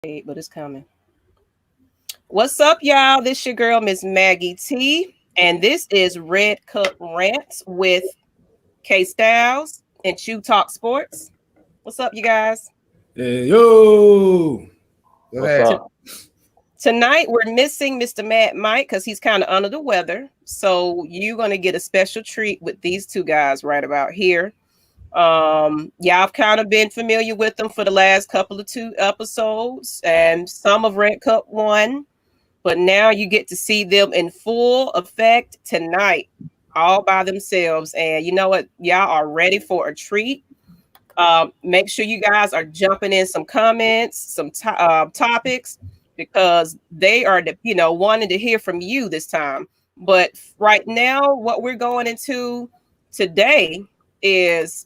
But it's coming. What's up, y'all? This your girl, Miss Maggie T, and this is Red Cup Rants with K-Stylez and Chew Talk Sports. What's up, you guys? Yeah, yo. What's up? Tonight we're missing Mr. Mad Mike because he's kind of under the weather. So you're gonna get a special treat with these two guys right about here. Y'all have kind of been familiar with them for the last couple of two episodes and some of Red Cup 1, but now you get to see them in full effect tonight, all by themselves. And you know what? Y'all are ready for a treat. Make sure you guys are jumping in some comments, some topics, because they are, wanting to hear from you this time. But right now, what we're going into today is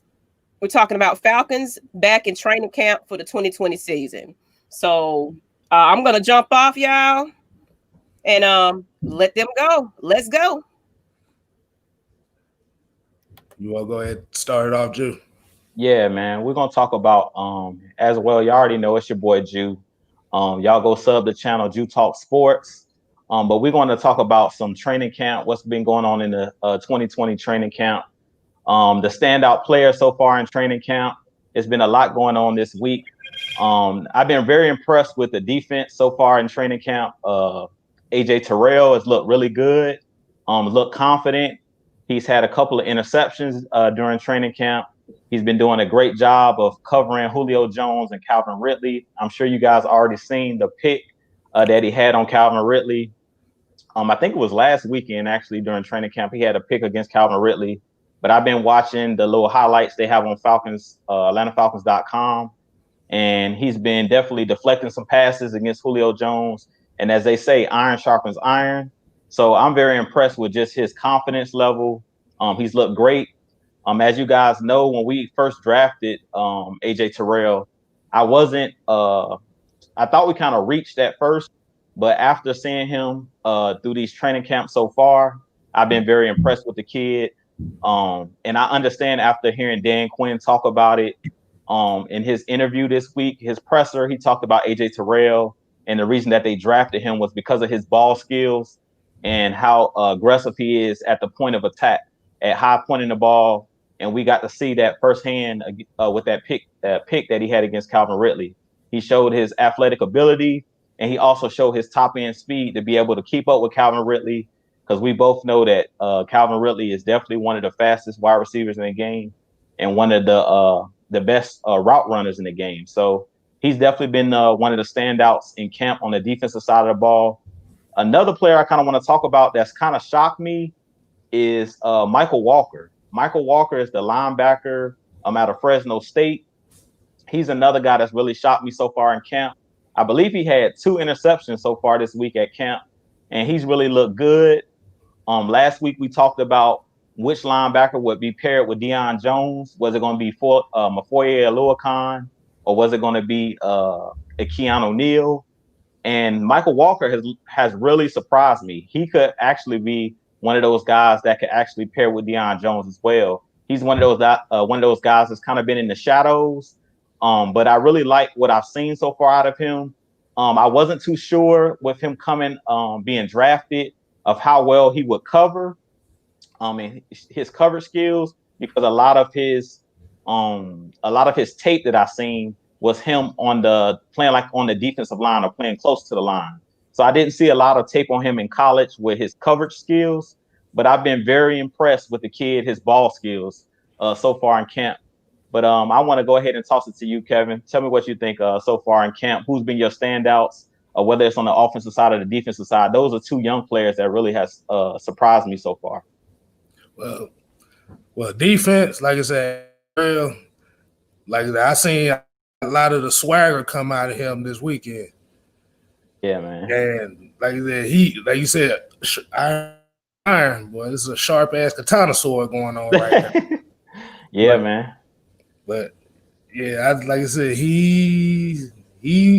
we're talking about Falcons back in training camp for the 2020 season. So I'm going to jump off, y'all, and let them go. Let's go. You want to go ahead and start it off, Jew? Yeah, man. We're gonna talk about as well. Y'all already know it's your boy Jew. Y'all go sub the channel Jew Talk Sports. But we're going to talk about some training camp, what's been going on in the 2020 training camp. The standout player so far in training camp. It's been a lot going on this week. I've been very impressed with the defense so far in training camp. AJ Terrell has looked really good. Looked confident. He's had a couple of interceptions during training camp. He's been doing a great job of covering Julio Jones and Calvin Ridley. I'm sure you guys already seen the pick that he had on Calvin Ridley. I think it was last weekend, actually, during training camp. He had a pick against Calvin Ridley. But I've been watching the little highlights they have on AtlantaFalcons.com. And he's been definitely deflecting some passes against Julio Jones. And as they say, iron sharpens iron. So I'm very impressed with just his confidence level. He's looked great. As you guys know, when we first drafted AJ Terrell, I thought we kind of reached at first, but after seeing him through these training camps so far, I've been very impressed with the kid. And I understand after hearing Dan Quinn talk about it in his interview this week, his presser, he talked about AJ Terrell, and the reason that they drafted him was because of his ball skills and how aggressive he is at the point of attack, at high pointing the ball. And we got to see that firsthand with that pick that he had against Calvin Ridley. He showed his athletic ability, and he also showed his top end speed to be able to keep up with Calvin Ridley. Because we both know that Calvin Ridley is definitely one of the fastest wide receivers in the game, and one of the best route runners in the game. So he's definitely been one of the standouts in camp on the defensive side of the ball. Another player I kind of want to talk about that's kind of shocked me is Michael Walker. Michael Walker is the linebacker out of Fresno State. He's another guy that's really shocked me so far in camp. I believe he had 2 interceptions so far this week at camp, and he's really looked good. Last week we talked about which linebacker would be paired with Deion Jones. Was it going to be Mafoye Aluakon, or was it going to be Keanu O'Neal? And Michael Walker has really surprised me. He could actually be one of those guys that could actually pair with Deion Jones as well. He's one of those guys that's kind of been in the shadows. But I really like what I've seen so far out of him. I wasn't too sure with him being drafted of how well he would cover. And his coverage skills, because a lot of his tape that I've seen was him playing like on the defensive line or playing close to the line. So I didn't see a lot of tape on him in college with his coverage skills, but I've been very impressed with the kid, his ball skills so far in camp. But I want to go ahead and toss it to you, Kevin. Tell me what you think so far in camp. Who's been your standouts, whether it's on the offensive side or the defensive side? Those are 2 young players that really has surprised me so far. Well, defense, like I said, I seen a lot of the swagger come out of him this weekend. Yeah, man. And like you said, iron, boy, this is a sharp ass katana sword going on right now. Yeah, man. But yeah, like I said, he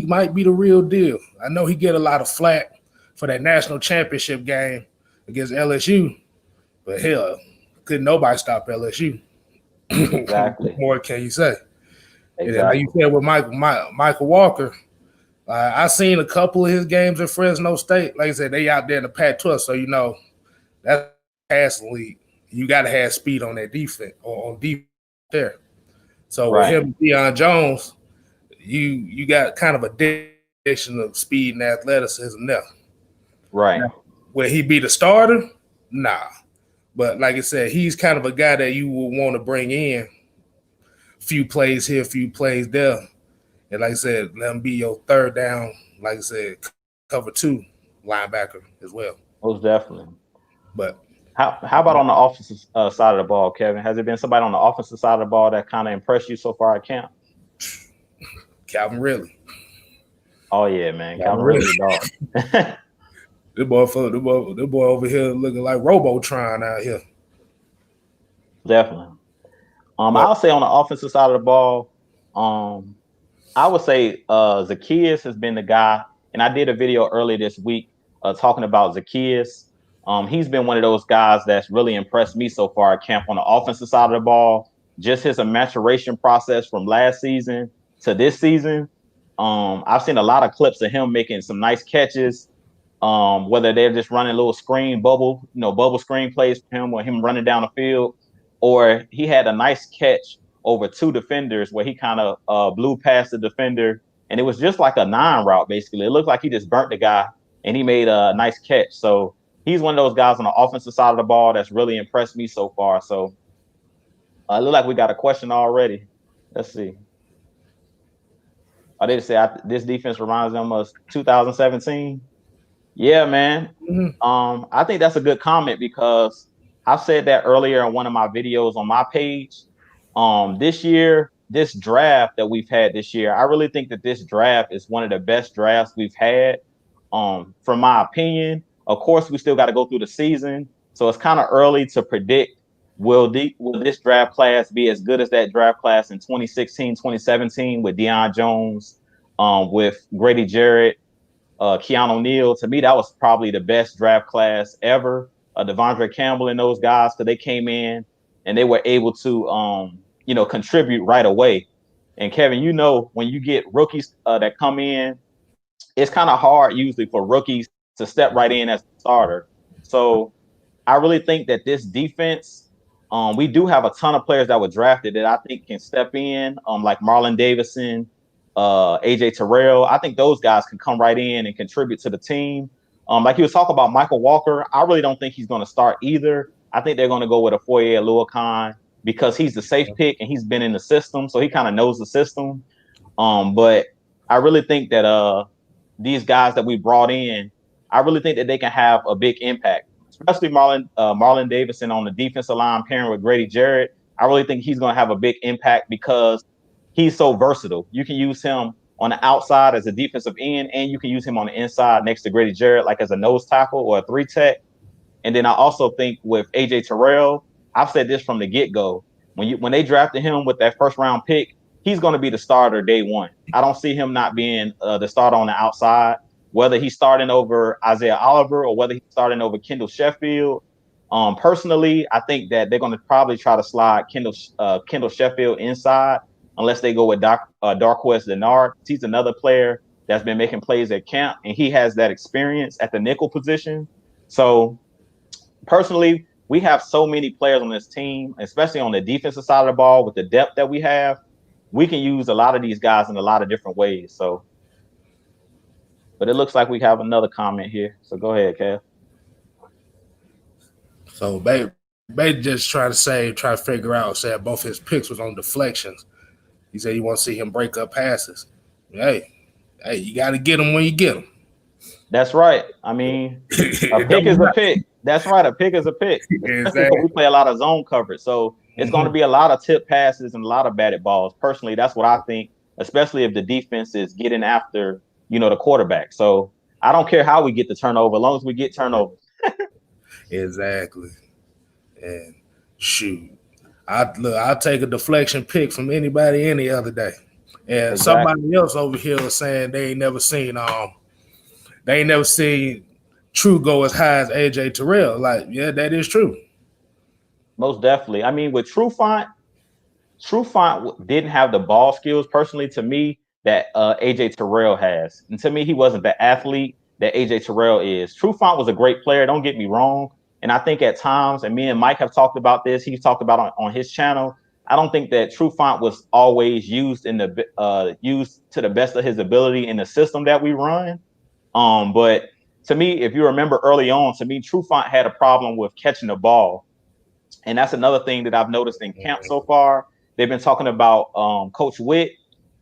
might be the real deal. I know he get a lot of flack for that national championship game against LSU, but hell, couldn't nobody stop LSU. Exactly. What more can you say? Exactly. And like you said with Michael Walker, I seen a couple of his games at Fresno State. Like I said, they out there in the Pac-12, so that's passing league. You got to have speed on that defense or on defense there. So with him and Deion Jones, you got kind of a definition of speed and athleticism there. Right. Now, will he be the starter? Nah. But like I said, he's kind of a guy that you will want to bring in. Few plays here, few plays there. And like I said, let him be your third down, like I said, cover 2 linebacker as well. Most definitely. But how about on the offensive side of the ball, Kevin? Has there been somebody on the offensive side of the ball that kind of impressed you so far at camp? Calvin Ridley. Oh yeah, man, Calvin Ridley, dog. The boy over here looking like Robotron out here. Definitely. I'll say on the offensive side of the ball, I would say Zacchaeus has been the guy, and I did a video earlier this week talking about Zacchaeus. He's been one of those guys that's really impressed me so far at camp on the offensive side of the ball. Just his maturation process from last season to this season. I've seen a lot of clips of him making some nice catches. Whether they're just running little bubble screen plays for him or him running down the field, or he had a nice catch over 2 defenders where he kind of blew past the defender, and it was just like a 9 route, basically. It looked like he just burnt the guy, and he made a nice catch. So he's one of those guys on the offensive side of the ball that's really impressed me so far. So it look like we got a question already. Let's see. I did say this defense reminds them of 2017. Yeah, man. Mm-hmm. I think that's a good comment because I said that earlier in one of my videos on my page. This year, this draft that we've had this year, I really think that this draft is one of the best drafts we've had. From my opinion, of course, we still got to go through the season, so it's kind of early to predict will this draft class be as good as that draft class in 2016, 2017 with Deion Jones, with Grady Jarrett, Keanu Neal. To me, that was probably the best draft class ever. Devondre Campbell and those guys, because they came in and they were able to, contribute right away. And Kevin, when you get rookies that come in, it's kind of hard usually for rookies to step right in as a starter. So I really think that this defense, we do have a ton of players that were drafted that I think can step in, like Marlon Davidson, AJ Terrell. I think those guys can come right in and contribute to the team. Like you was talking about Michael Walker, I really don't think he's going to start either. I think they're going to go with a Foye Oluokun because he's the safe pick and he's been in the system, so he kind of knows the system. But I really think that these guys that we brought in, I really think that they can have a big impact, especially Marlon Davidson on the defensive line pairing with Grady Jarrett. I really think he's going to have a big impact because he's so versatile. You can use him on the outside as a defensive end, and you can use him on the inside next to Grady Jarrett, like as a nose tackle or a 3-tech. And then I also think with AJ Terrell, I've said this from the get-go. When they drafted him with that first-round pick, he's going to be the starter day one. I don't see him not being the starter on the outside, whether he's starting over Isaiah Oliver or whether he's starting over Kendall Sheffield. Personally, I think that they're going to probably try to slide Kendall Sheffield inside unless they go with Darqueze Dennard. He's another player that's been making plays at camp, and he has that experience at the nickel position. So personally, we have so many players on this team, especially on the defensive side of the ball with the depth that we have. We can use a lot of these guys in a lot of different ways. So, but it looks like we have another comment here. So go ahead, Kev. So Bay just try to figure out, said both his picks was on deflections. He said you want to see him break up passes. Hey, you got to get him when you get him. That's right. I mean, a pick is a pick. That's right. A pick is a pick. Exactly. We play a lot of zone coverage. So it's going to be a lot of tip passes and a lot of batted balls. Personally, that's what I think, especially if the defense is getting after, the quarterback. So I don't care how we get the turnover, as long as we get turnover. Exactly. And shoot, I'll take a deflection pick from anybody any other day. And Somebody else over here was saying they ain't never seen True go as high as AJ Terrell. Like, yeah, that is true. Most definitely. I mean, with True Font didn't have the ball skills. Personally, to me, that AJ Terrell has. And to me, he wasn't the athlete that AJ Terrell is. Trufant was a great player, don't get me wrong. And I think at times, and me and Mike have talked about this, he's talked about on his channel, I don't think that Trufant was always used used to the best of his ability in the system that we run. But to me, if you remember early on, to me, Trufant had a problem with catching the ball. And that's another thing that I've noticed in camp so far. They've been talking about Coach Witt.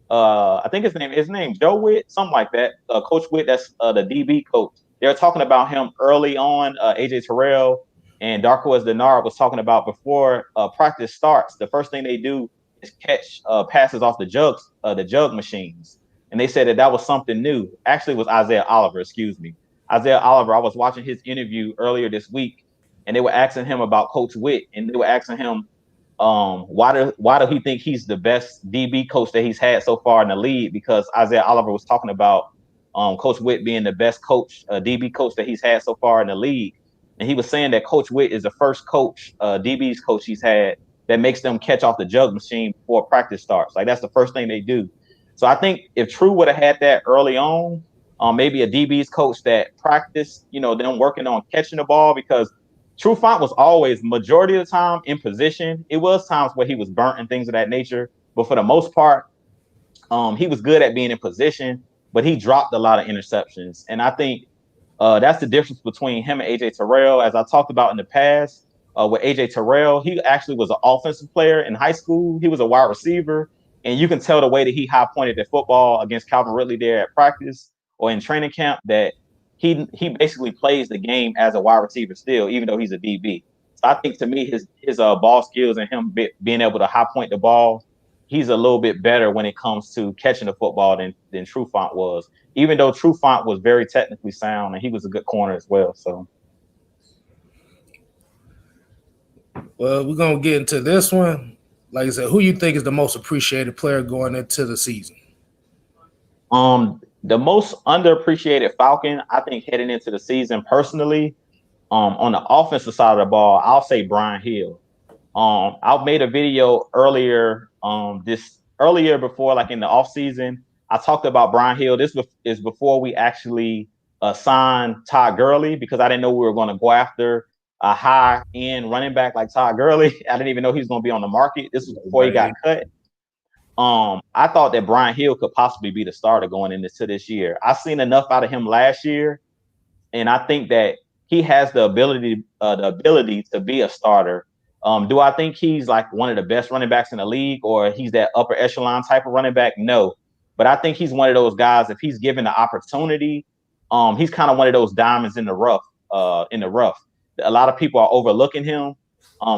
I think his name Joe Witt, something like that. Coach Witt, that's the DB coach. They're talking about him early on. AJ Terrell and Darquez Denard was talking about before practice starts. The first thing they do is catch passes off the jug machines. And they said that was something new. Actually, it was Isaiah Oliver, excuse me. Isaiah Oliver, I was watching his interview earlier this week, and they were asking him about Coach Witt, and they were asking him, why do he think he's the best DB coach that he's had so far in the league? Because Isaiah Oliver was talking about Coach Witt being the best coach, DB coach that he's had so far in the league. And he was saying that Coach Witt is the first coach, DB's coach he's had that makes them catch off the jug machine before practice starts. Like, that's the first thing they do. So I think if True would have had that early on, maybe a DB's coach that practiced, them working on catching the ball, because Trufant was always, majority of the time, in position. It was times where he was burnt and things of that nature, but for the most part, he was good at being in position, but he dropped a lot of interceptions. And I think that's the difference between him and AJ Terrell. As I talked about in the past, with AJ Terrell, he actually was an offensive player in high school. He was a wide receiver, and you can tell the way that he high pointed the football against Calvin Ridley there at practice or in training camp that he basically plays the game as a wide receiver still, even though he's a DB. So I think, to me, his ball skills and him being able to high point the ball, he's a little bit better when it comes to catching the football than Trufant was. Even though Trufant was very technically sound and he was a good corner as well. So, well, we're gonna get into this one. Like I said, who you think is the most appreciated player going into the season? The most underappreciated Falcon, I think, heading into the season personally, on the offensive side of the ball, I'll say Brian Hill. I made a video earlier before, like in the off season. I talked about Brian Hill. This is before we actually signed Todd Gurley, because I didn't know we were going to go after a high end running back like Todd Gurley. I didn't even know he was going to be on the market. This was before he got cut. I thought that Brian Hill could possibly be the starter going into this year. I've seen enough out of him last year, and I think that he has the ability to be a starter. Do I think he's like one of the best running backs in the league, or he's that upper echelon type of running back? No, but I think he's one of those guys, if he's given the opportunity, he's kind of one of those diamonds in the rough. A lot of people are overlooking him.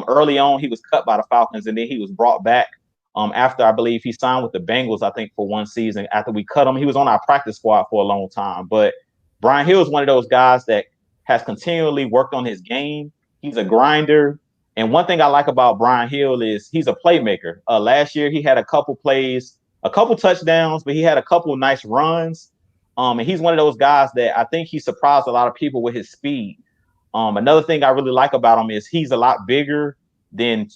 Early on, he was cut by the Falcons, and then he was brought back. After, I believe, he signed with the Bengals, I think, for one season. After we cut him, he was on our practice squad for a long time. But Brian Hill is one of those guys that has continually worked on his game. He's a grinder. And one thing I like about Brian Hill is he's a playmaker. Last year, he had a couple plays, a couple touchdowns, but he had a couple nice runs. And he's one of those guys that I think he surprised a lot of people with his speed. Another thing I really like about him is he's a lot bigger than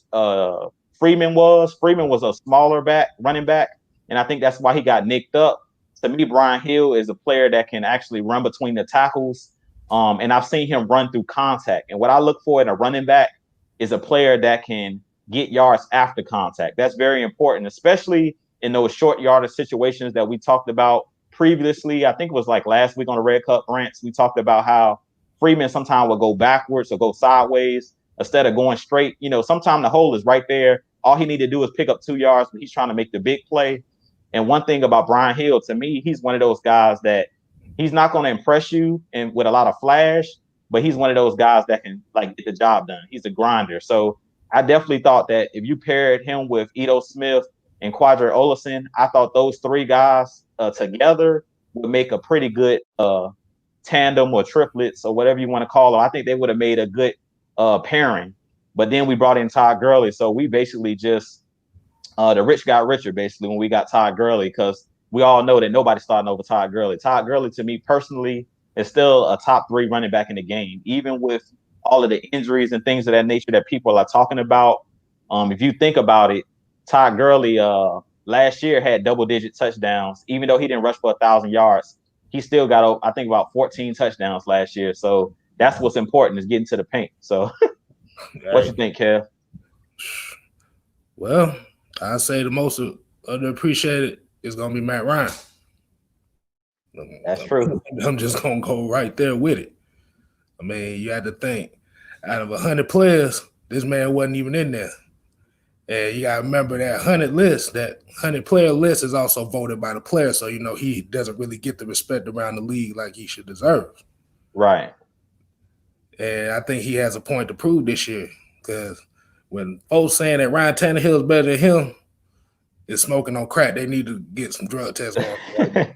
Freeman was. Freeman was a smaller running back, and I think that's why he got nicked up. To me, Brian Hill is a player that can actually run between the tackles, and I've seen him run through contact. And what I look for in a running back is a player that can get yards after contact. That's very important, especially in those short yardage situations that we talked about previously. I think it was like last week on the Red Cup Rants, we talked about how Freeman sometimes will go backwards or go sideways instead of going straight. Sometimes the hole is right there. All he need to do is pick up 2 yards, but he's trying to make the big play. And one thing about Brian Hill, to me, he's one of those guys that he's not going to impress you and with a lot of flash, but he's one of those guys that can like get the job done. He's a grinder. So I definitely thought that if you paired him with Ito Smith and Quadre Olesen, I thought those three guys together would make a pretty good tandem or triplets or whatever you want to call them. I think they would have made a good pairing. But then we brought in Todd Gurley. So we basically just the rich got richer, basically, when we got Todd Gurley, because we all know that nobody's starting over Todd Gurley. Todd Gurley, to me personally, is still a top 3 running back in the game, even with all of the injuries and things of that nature that people are talking about. If you think about it, Todd Gurley, last year had double-digit touchdowns. Even though he didn't rush for 1,000 yards, he still got, I think, about 14 touchdowns last year. So that's what's important, is getting to the paint. So what you think, Kev? Well, I say the most underappreciated is going to be Matt Ryan. That's true. I'm just going to go right there with it. I mean, you had to think, out of 100 players, this man wasn't even in there. And you got to remember that 100 player list is also voted by the player. So, you know, he doesn't really get the respect around the league like he should deserve. Right. And I think he has a point to prove this year, because when folks saying that Ryan Tannehill is better than him, is smoking on crack. They need to get some drug tests on.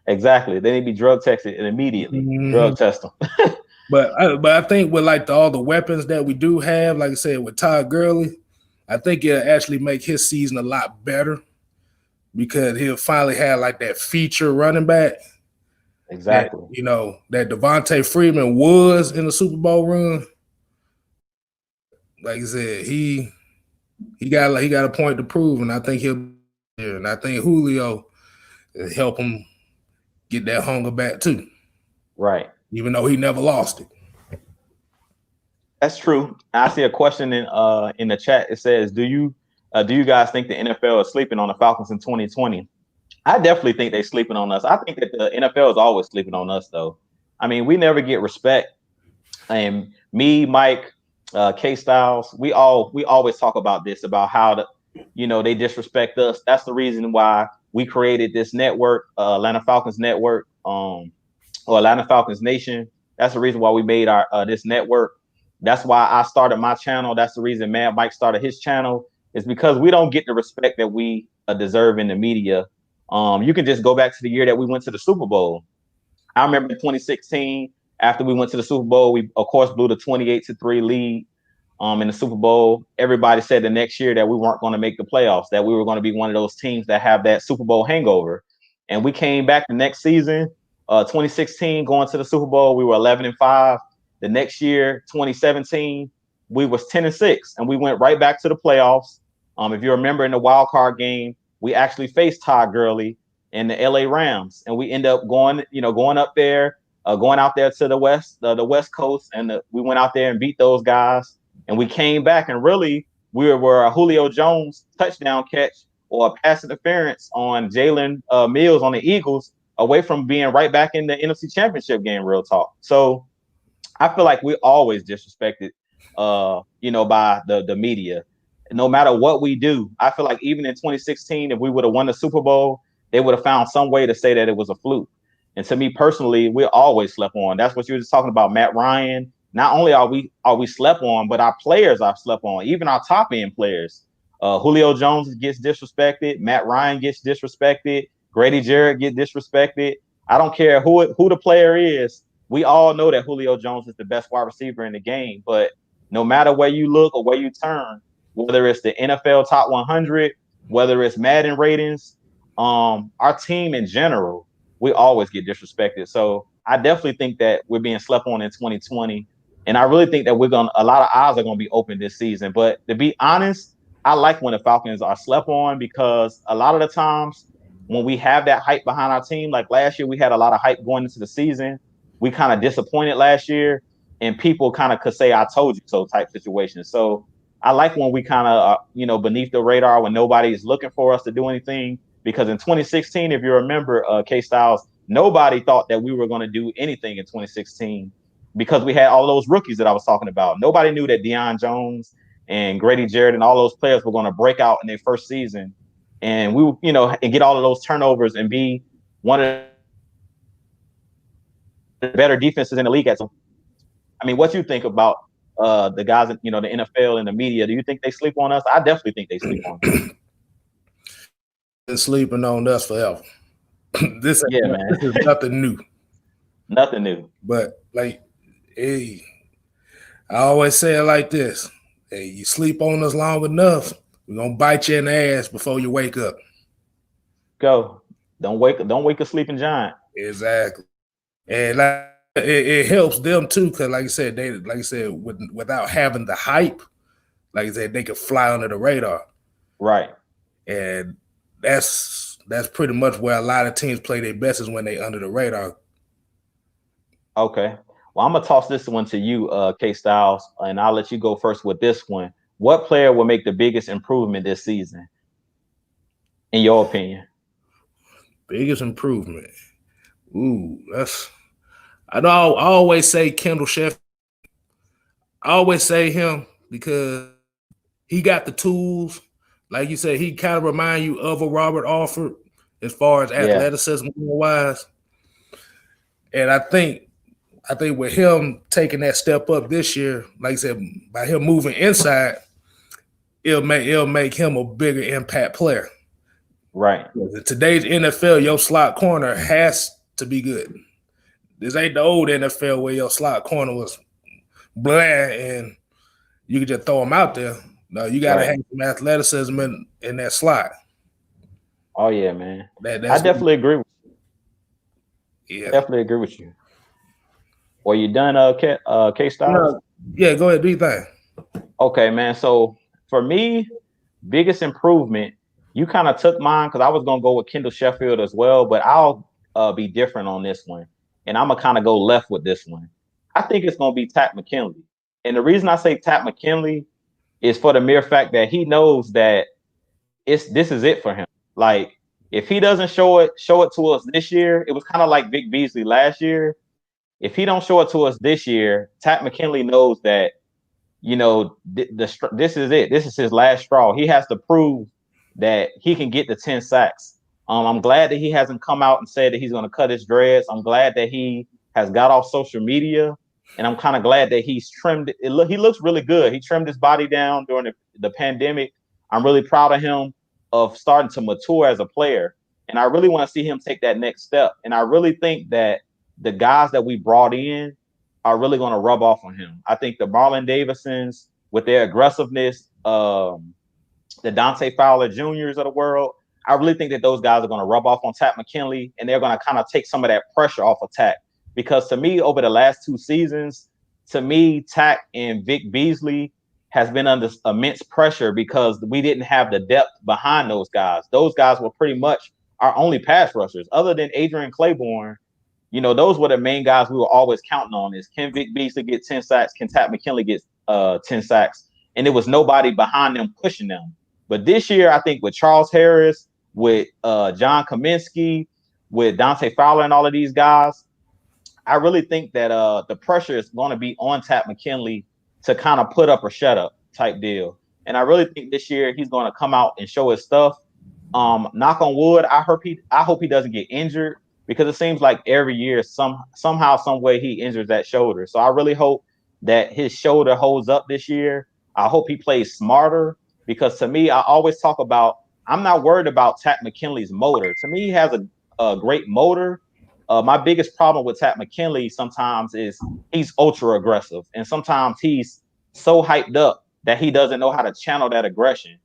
Exactly. They need to be drug tested immediately. Drug test them. But I think with like all the weapons that we do have, like I said, with Todd Gurley, I think it'll actually make his season a lot better, because he'll finally have like that feature running back. Exactly. That, you know, that Devontae Freeman was in the Super Bowl run. Like I said, he got a point to prove, and I think he'll. And I think Julio will help him get that hunger back too. Right. Even though he never lost it. That's true. I see a question in the chat. It says, do you guys think the NFL is sleeping on the Falcons in 2020? I definitely think they're sleeping on us. I think that the NFL is always sleeping on us, though. I mean, we never get respect. And me, Mike, K-Stylez, we always talk about this, about how they disrespect us. That's the reason why we created this network, Atlanta Falcons Network, or Atlanta Falcons Nation. That's the reason why we made our this network. That's why I started my channel. That's the reason Mike started his channel. Is because we don't get the respect that we deserve in the media. You can just go back to the year that we went to the Super Bowl. I remember in 2016, after we went to the Super Bowl, we of course blew the 28-3 lead in the Super Bowl. Everybody said the next year that we weren't going to make the playoffs, that we were going to be one of those teams that have that Super Bowl hangover. And we came back the next season, 2016, going to the Super Bowl. We were 11-5. The next year, 2017, we was 10-6, and we went right back to the playoffs. If you remember, in the wild card game, we actually faced Todd Gurley and the LA Rams, and we end up going out there to the West Coast, and we went out there and beat those guys. And we came back, and really we were a Julio Jones touchdown catch or a pass interference on Jalen Mills on the Eagles away from being right back in the NFC Championship game, real talk. So I feel like we're always disrespected, by the media. No matter what we do, I feel like even in 2016, if we would have won the Super Bowl, they would have found some way to say that it was a fluke. And to me personally, we're always slept on. That's what you were just talking about, Matt Ryan. Not only are we slept on, but our players are slept on, even our top end players. Julio Jones gets disrespected. Matt Ryan gets disrespected. Grady Jarrett gets disrespected. I don't care who the player is. We all know that Julio Jones is the best wide receiver in the game. But no matter where you look or where you turn, whether it's the NFL Top 100, whether it's Madden ratings, our team in general, we always get disrespected. So I definitely think that we're being slept on in 2020. And I really think that a lot of eyes are going to be open this season. But to be honest, I like when the Falcons are slept on, because a lot of the times when we have that hype behind our team, like last year, we had a lot of hype going into the season. We kind of disappointed last year, and people kind of could say, I told you so type situation. So I like when we kind of, beneath the radar, when nobody is looking for us to do anything. Because in 2016, if you remember, K-Stylez, nobody thought that we were going to do anything in 2016, because we had all those rookies that I was talking about. Nobody knew that Deion Jones and Grady Jarrett and all those players were going to break out in their first season. And we, and get all of those turnovers and be one of the better defenses in the league. I mean, what you think about the guys, the NFL and the media? Do you think they sleep on us? I definitely think they sleep on us. They're sleeping on us forever. This is nothing new. Nothing new. But hey, I always say it like this: hey, you sleep on us long enough, we're gonna bite you in the ass before you wake up. Go. Don't wake a sleeping giant. Exactly. And it helps them too, because like I said, without having the hype, like I said, they could fly under the radar. Right. And that's pretty much where a lot of teams play their best is when they under the radar. Okay. Well, I'm gonna toss this one to you, K-Stylez, and I'll let you go first with this one. What player will make the biggest improvement this season, in your opinion? Biggest improvement. Ooh, I always say Kendall Sheffield. I always say him because he got the tools. Like you said, he kind of remind you of a Robert Alford as far as athleticism wise. And I think with him taking that step up this year, like I said, by him moving inside, it'll make him a bigger impact player. Right. In today's NFL, your slot corner has to be good. This ain't the old NFL where your slot corner was bland and you could just throw him out there. No, you got to have some athleticism in that slot. Oh yeah, man. I definitely agree with you. Yeah. Definitely agree with you. Well, you done, K-Stylez? Yeah, go ahead. Do your thing. Okay, man. So for me, biggest improvement, you kind of took mine because I was gonna go with Kendall Sheffield as well, but I'll be different on this one, and I'm gonna kind of go left with this one. I think it's gonna be Takk McKinley, and the reason I say Takk McKinley is for the mere fact that he knows that this is it for him. Like if he doesn't show it to us this year, it was kind of like Vic Beasley last year. If he don't show it to us this year, Takk McKinley knows that, you know, this is it. This is his last straw. He has to prove that he can get the 10 sacks. I'm glad that he hasn't come out and said that he's going to cut his dreads. I'm glad that he has got off social media, and I'm kind of glad that he's trimmed it. He looks really good. He trimmed his body down during the pandemic. I'm really proud of him of starting to mature as a player, and I really want to see him take that next step. And I really think that the guys that we brought in are really going to rub off on him. I think the Marlon Davisons, with their aggressiveness, the Dante Fowler Juniors of the world, I really think that those guys are going to rub off on Takk McKinley, and they're going to kind of take some of that pressure off of Takk. Because to me, over the last 2 seasons, Takk and Vic Beasley has been under immense pressure because we didn't have the depth behind those guys. Those guys were pretty much our only pass rushers, other than Adrian Claiborne. You know, those were the main guys we were always counting on. Is can Vic Beasley get 10 sacks? Can Takk McKinley get 10 sacks? And there was nobody behind them pushing them. But this year, I think with Charles Harris, with John Kaminsky, with Dante Fowler and all of these guys, I really think that the pressure is going to be on Takk McKinley to kind of put up or shut up type deal. And I really think this year he's going to come out and show his stuff. Knock on wood, I hope he doesn't get injured, because it seems like every year somehow, some way he injures that shoulder. So I really hope that his shoulder holds up this year. I hope he plays smarter, because to me, I always talk about, I'm not worried about Takk McKinley's motor. To me, he has a great motor. My biggest problem with Takk McKinley sometimes is he's ultra aggressive, and sometimes he's so hyped up that he doesn't know how to channel that aggression.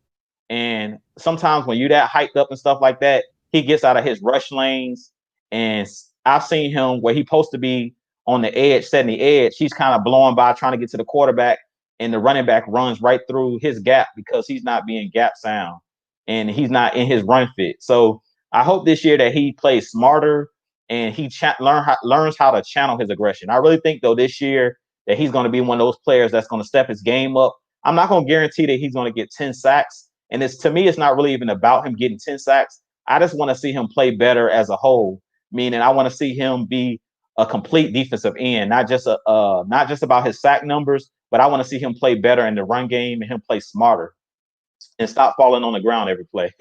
And sometimes when you're that hyped up and stuff like that, he gets out of his rush lanes. And I've seen him where he's supposed to be on the edge, setting the edge. He's kind of blowing by, trying to get to the quarterback, and the running back runs right through his gap because he's not being gap sound and he's not in his run fit. So I hope this year that he plays smarter and he learns how to channel his aggression. I really think, though, this year that he's going to be one of those players that's going to step his game up. I'm not going to guarantee that he's going to get 10 sacks. And to me, it's not really even about him getting 10 sacks. I just want to see him play better as a whole, meaning I want to see him be a complete defensive end, not just about his sack numbers, but I want to see him play better in the run game and him play smarter and stop falling on the ground every play.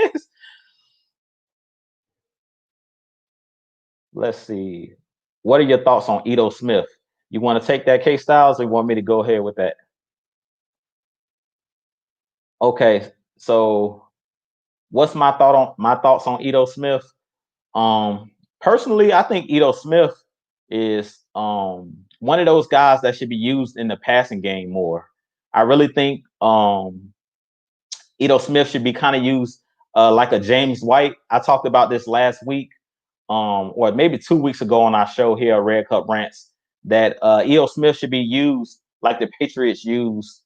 Let's see. What are your thoughts on Ito Smith? You want to take that, K-Stylez, or you want me to go ahead with that? Okay, so what's my thoughts on Ito Smith? Personally, I think Ito Smith is one of those guys that should be used in the passing game more. I really think Ito Smith should be kind of used like a James White. I talked about this last week, or maybe 2 weeks ago on our show here at Red Cup Rants, that Ito Smith should be used like the Patriots use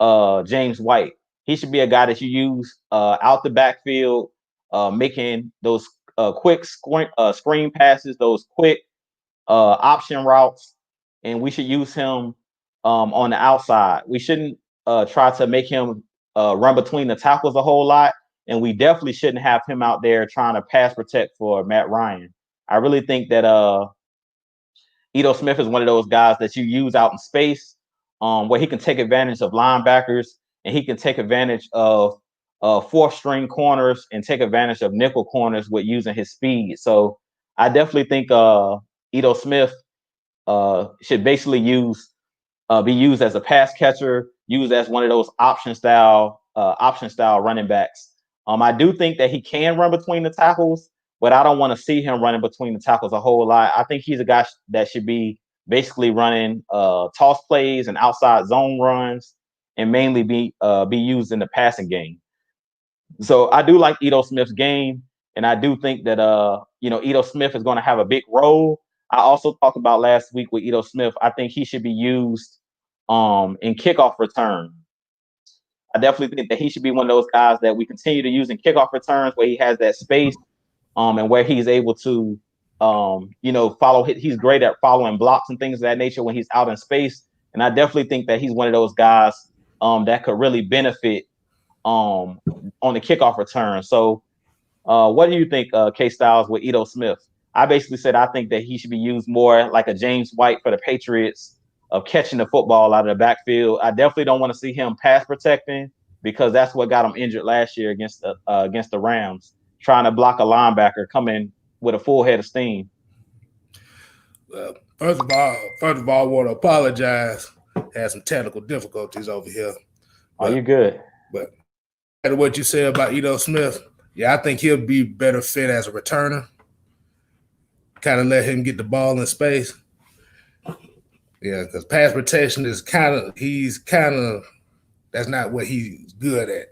James White. He should be a guy that you use out the backfield making those quick screen passes, those quick option routes, and we should use him on the outside. We shouldn't try to make him run between the tackles a whole lot, and we definitely shouldn't have him out there trying to pass protect for Matt Ryan. I really think that Ito Smith is one of those guys that you use out in space, where he can take advantage of linebackers and he can take advantage of fourth string corners and take advantage of nickel corners with using his speed. So I definitely think Ito Smith should basically be used as a pass catcher, used as one of those option style running backs. I do think that he can run between the tackles, but I don't want to see him running between the tackles a whole lot. I think he's a guy that should be basically running toss plays and outside zone runs, and mainly be used in the passing game. So I do like Ito Smith's game, and I do think that Ito Smith is going to have a big role. I also talked about last week with Ito Smith. I think he should be used in kickoff return. I definitely think that he should be one of those guys that we continue to use in kickoff returns, where he has that space, and where he's able to, follow. He's great at following blocks and things of that nature when he's out in space. And I definitely think that he's one of those guys that could really benefit on the kickoff return. So, what do you think, K-Stylez, with Ito Smith? I basically said I think that he should be used more like a James White for the Patriots, of catching the football out of the backfield. I definitely don't want to see him pass protecting, because that's what got him injured last year against the Rams, trying to block a linebacker coming with a full head of steam. First of all, I want to apologize. Had some technical difficulties over here. Are you good? But what you said about Ito Smith, yeah, I think he'll be better fit as a returner. Kind of let him get the ball in space. Yeah, because pass protection is that's not what he's good at.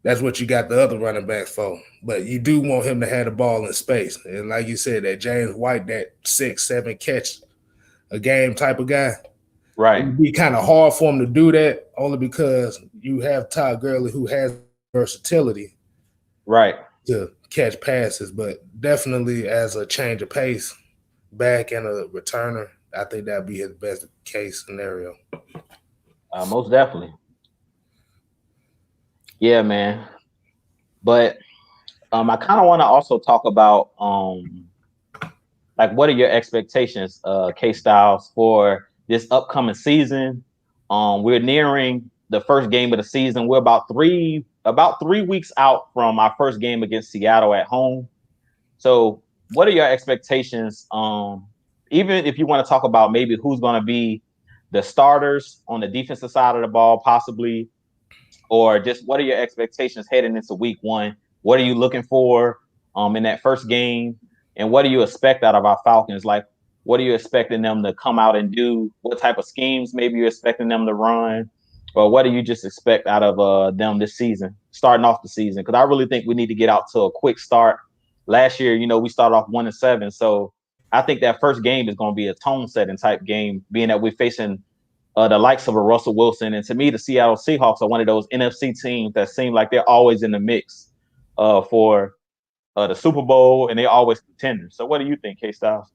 That's what you got the other running backs for. But you do want him to have the ball in space. And like you said, that James White, that 6-7 catch a game type of guy. Right. It'd be kind of hard for him to do that, only because you have Todd Gurley, who has versatility, right, to catch passes. But definitely as a change of pace back and a returner, I think that'd be his best case scenario. Most definitely. Yeah, man. But I kind of want to also talk about what are your expectations, K-Stylez, for this upcoming season? We're nearing the first game of the season. We're about 3 weeks out from our first game against Seattle at home. So what are your expectations? Even if you want to talk about maybe who's going to be the starters on the defensive side of the ball, possibly, or just what are your expectations heading into week 1? What are you looking for in that first game? And what do you expect out of our Falcons? Like, what are you expecting them to come out and do? What type of schemes maybe you're expecting them to run? Or what do you just expect out of them this season, starting off the season? Because I really think we need to get out to a quick start. Last year, we started off 1-7. So I think that first game is going to be a tone-setting type game, being that we're facing the likes of a Russell Wilson. And to me, the Seattle Seahawks are one of those NFC teams that seem like they're always in the mix for the Super Bowl, and they're always contenders. So what do you think, K-Stylez?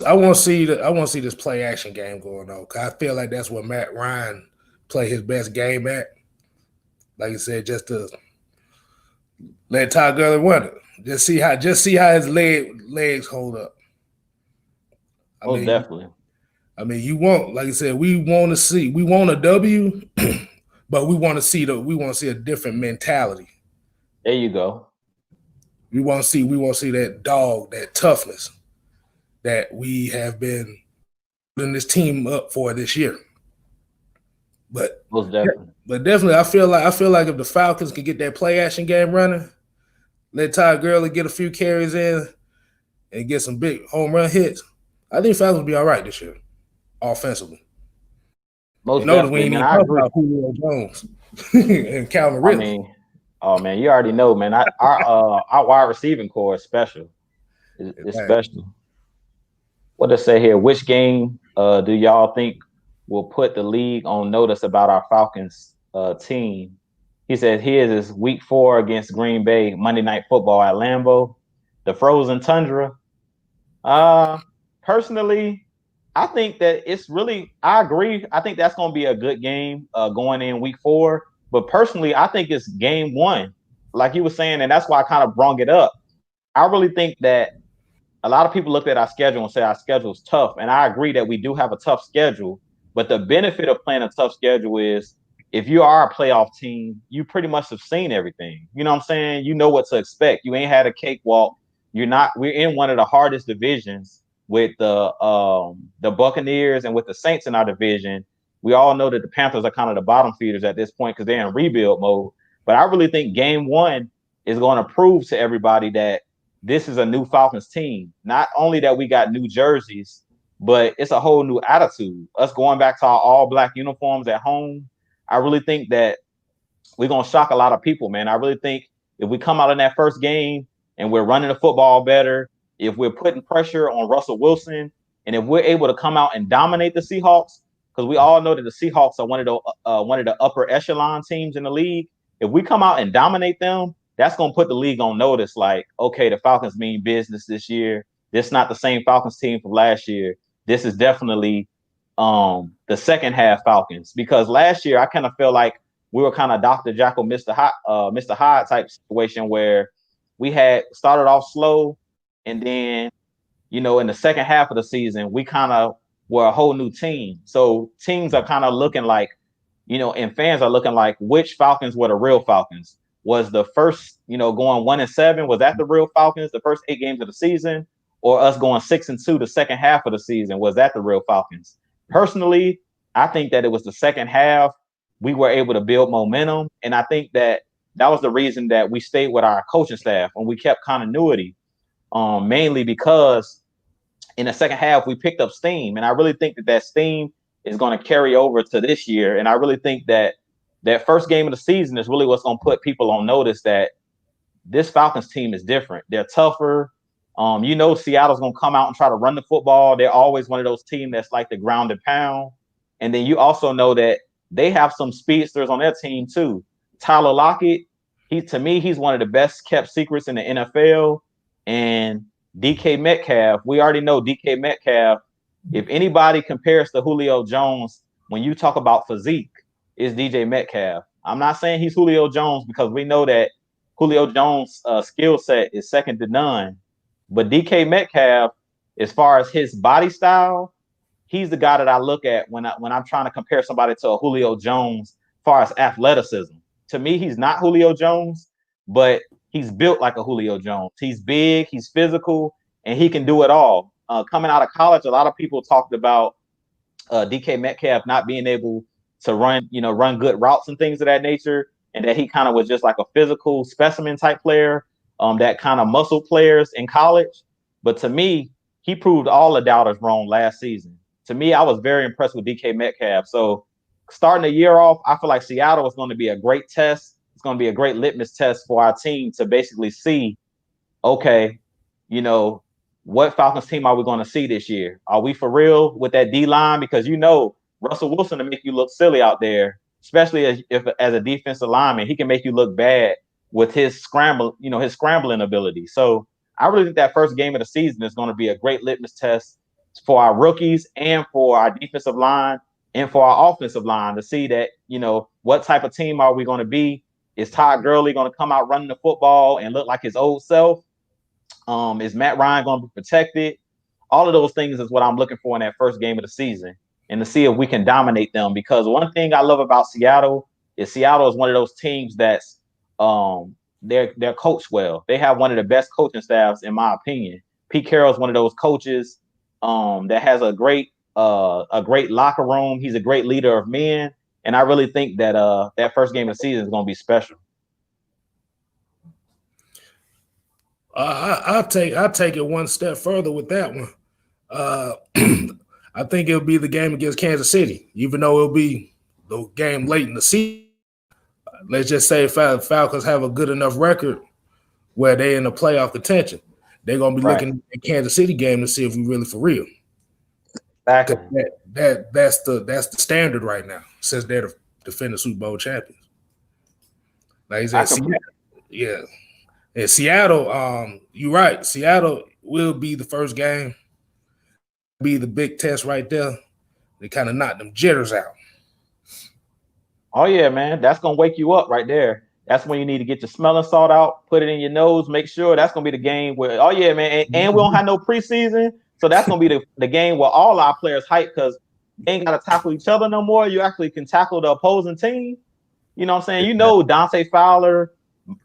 I want to see this play action game going on, because I feel like that's what Matt Ryan play his best game at. Like I said, just to let Todd Gurley run it. Just see how his legs hold up. Definitely. I mean, like I said, we want a W, but we want to see a different mentality. There you go. We want to see that dog, that toughness that we have been putting this team up for this year. But most definitely. But definitely, I feel like if the Falcons can get that play action game running, let Todd Gurley get a few carries in and get some big home run hits, I think Falcons will be all right this year, offensively. Most definitely, man. I agree. About Julio Jones and Calvin Ridley. I mean, oh man, you already know, man. Our wide receiving core is special. It's special. What to say here? Which game do y'all think will put the league on notice about our Falcons team? He said his is week 4 against Green Bay, Monday Night Football at Lambeau, the frozen tundra. Uh, Personally, I think that it's really. I agree. I think that's going to be a good game going in week 4. But personally, I think it's game 1, like you were saying, and that's why I kind of brung it up. I really think that a lot of people look at our schedule and say our schedule is tough, and I agree that we do have a tough schedule. But the benefit of playing a tough schedule is if you are a playoff team, you pretty much have seen everything. You know what I'm saying? You know what to expect. You ain't had a cakewalk. You're not. We're in one of the hardest divisions with the Buccaneers and with the Saints in our division. We all know that the Panthers are kind of the bottom feeders at this point because they're in rebuild mode. But I really think game 1 is going to prove to everybody that this is a new Falcons team. Not only that we got new jerseys, but it's a whole new attitude. Us going back to our all-black uniforms at home, I really think that we're going to shock a lot of people, man. I really think if we come out in that first game and we're running the football better, if we're putting pressure on Russell Wilson, and if we're able to come out and dominate the Seahawks, because we all know that the Seahawks are one of the upper echelon teams in the league. If we come out and dominate them, that's going to put the league on notice. Like, okay, the Falcons mean business this year. This is not the same Falcons team from last year. This is definitely the second half Falcons, because last year I kind of feel like we were kind of Dr. Jekyll, Mr. Hyde type situation where we had started off slow, and then, you know, in the second half of the season, we kind of were a whole new team. So teams are kind of looking like, you know, and fans are looking like, which Falcons were the real Falcons? Was the first, you know, going 1-7, was that the real Falcons, the first 8 games of the season? Or us going 6-2 the second half of the season, was that the real Falcons? Personally, I think that it was the second half. We were able to build momentum. And I think that that was the reason that we stayed with our coaching staff and we kept continuity, mainly because in the second half, we picked up steam. And I really think that that steam is going to carry over to this year. And I really think that that first game of the season is really what's going to put people on notice that this Falcons team is different. They're tougher. You know, Seattle's going to come out and try to run the football. They're always one of those teams that's like the ground and pound. And then you also know that they have some speedsters on their team too. Tyler Lockett, to me, he's one of the best kept secrets in the NFL. And DK Metcalf, we already know DK Metcalf. If anybody compares to Julio Jones, when you talk about physique, is DJ Metcalf. I'm not saying he's Julio Jones because we know that Julio Jones' skill set is second to none. But DK Metcalf, as far as his body style, he's the guy that I look at when I'm trying to compare somebody to a Julio Jones as far as athleticism. To me, he's not Julio Jones, but he's built like a Julio Jones. He's big, he's physical, and he can do it all. Coming out of college, a lot of people talked about DK Metcalf not being able to run good routes and things of that nature, and that he kind of was just like a physical specimen type player, that kind of muscle players in college. But to me, he proved all the doubters wrong last season. To me, I was very impressed with DK Metcalf. So starting the year off, I feel like Seattle is going to be a great test. It's going to be a great litmus test for our team to basically see, okay, you know, what Falcons team are we going to see this year? Are we for real with that D-line? Because, you know, Russell Wilson to make you look silly out there, especially as a defensive lineman. He can make you look bad with his scrambling ability. So I really think that first game of the season is going to be a great litmus test for our rookies and for our defensive line and for our offensive line to see that, you know, what type of team are we going to be? Is Todd Gurley going to come out running the football and look like his old self? Is Matt Ryan going to be protected? All of those things is what I'm looking for in that first game of the season, and to see if we can dominate them. Because one thing I love about Seattle is one of those teams that's they're coached well. They have one of the best coaching staffs, in my opinion. Pete Carroll is one of those coaches that has a great locker room. He's a great leader of men, and I really think that that first game of the season is going to be special. I'll take it one step further with that one. I think it'll be the game against Kansas City, even though it'll be the game late in the season. Let's just say Falcons have a good enough record where they're in the playoff contention. They're going to be looking at the Kansas City game to see if we're really for real. Exactly. That's the standard right now, since they're the defending Super Bowl champions. Like he said, yeah. And Seattle, you're right. Seattle will be the first game, be the big test right there. They kind of knock them jitters out. Oh yeah, man, that's gonna wake you up right there. That's when you need to get your smelling salt out, put it in your nose, make sure that's gonna be the game where. Oh yeah, man, and we don't have no preseason, so that's gonna be the game where all our players hype because they ain't gotta tackle each other no more. You actually can tackle the opposing team. You know what I'm saying? You know Dante Fowler,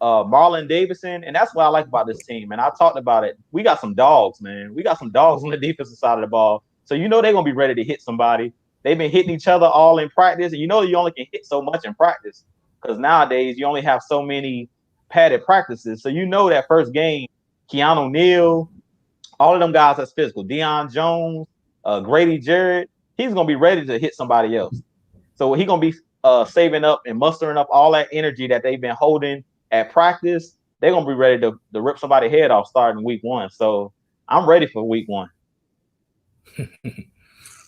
Marlon Davidson, and that's what I like about this team. And I talked about it. We got some dogs, man. We got some dogs on the defensive side of the ball. So you know they're gonna be ready to hit somebody. They've been hitting each other all in practice, and you know you only can hit so much in practice because nowadays you only have so many padded practices. So you know that first game, Keanu Neal, all of them guys that's physical, Deion Jones, Grady Jarrett, he's gonna be ready to hit somebody else. So he's gonna be saving up and mustering up all that energy that they've been holding at practice. They're gonna be ready to rip somebody's head off starting week 1. So I'm ready for week 1.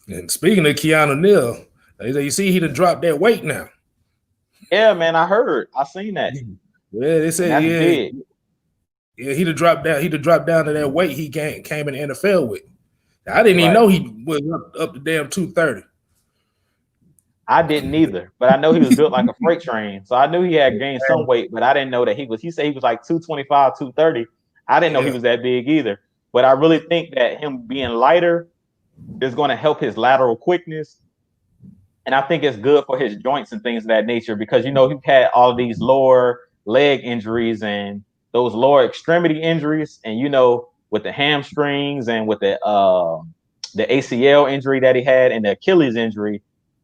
And speaking of Keanu Neal, you see he done dropped that weight now. Yeah, man, I heard. I seen that. Yeah, they said big. Yeah, he'd have dropped down. He'd have dropped down to that weight he came in the NFL with. I didn't even know he was up to damn 230. I didn't either, but I know he was built like a freight train. So I knew he had gained some weight, but I didn't know that he said he was like 225, 230. I didn't know he was that big either. But I really think that him being lighter is going to help his lateral quickness. And I think it's good for his joints and things of that nature because, you know, he had all of these lower leg injuries and those lower extremity injuries. And, you know, with the hamstrings and with the ACL injury that he had and the Achilles injury,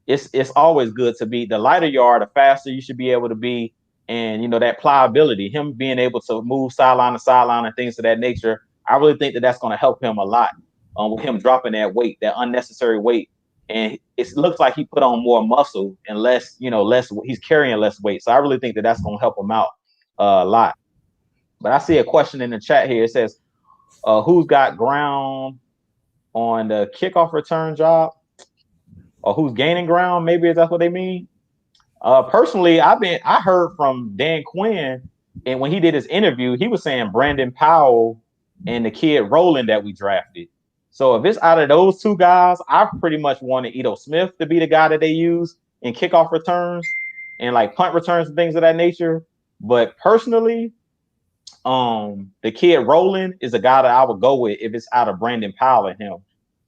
it's always good to be the lighter you are, the faster you should be able to be. And, you know, that pliability, him being able to move sideline to sideline and things of that nature, I really think that that's going to help him a lot with him dropping that weight, that unnecessary weight. And it looks like he put on more muscle and less, he's carrying less weight. So I really think that that's going to help him out a lot. But I see a question in the chat here. It says, who's got ground on the kickoff return job? Or who's gaining ground? Maybe that's what they mean. Personally, I heard from Dan Quinn, and when he did his interview, he was saying Brandon Powell and the kid Roland that we drafted. So if it's out of those two guys, I pretty much wanted Ito Smith to be the guy that they use in kickoff returns and like punt returns and things of that nature. But personally, the kid Roland is a guy that I would go with if it's out of Brandon Powell and him.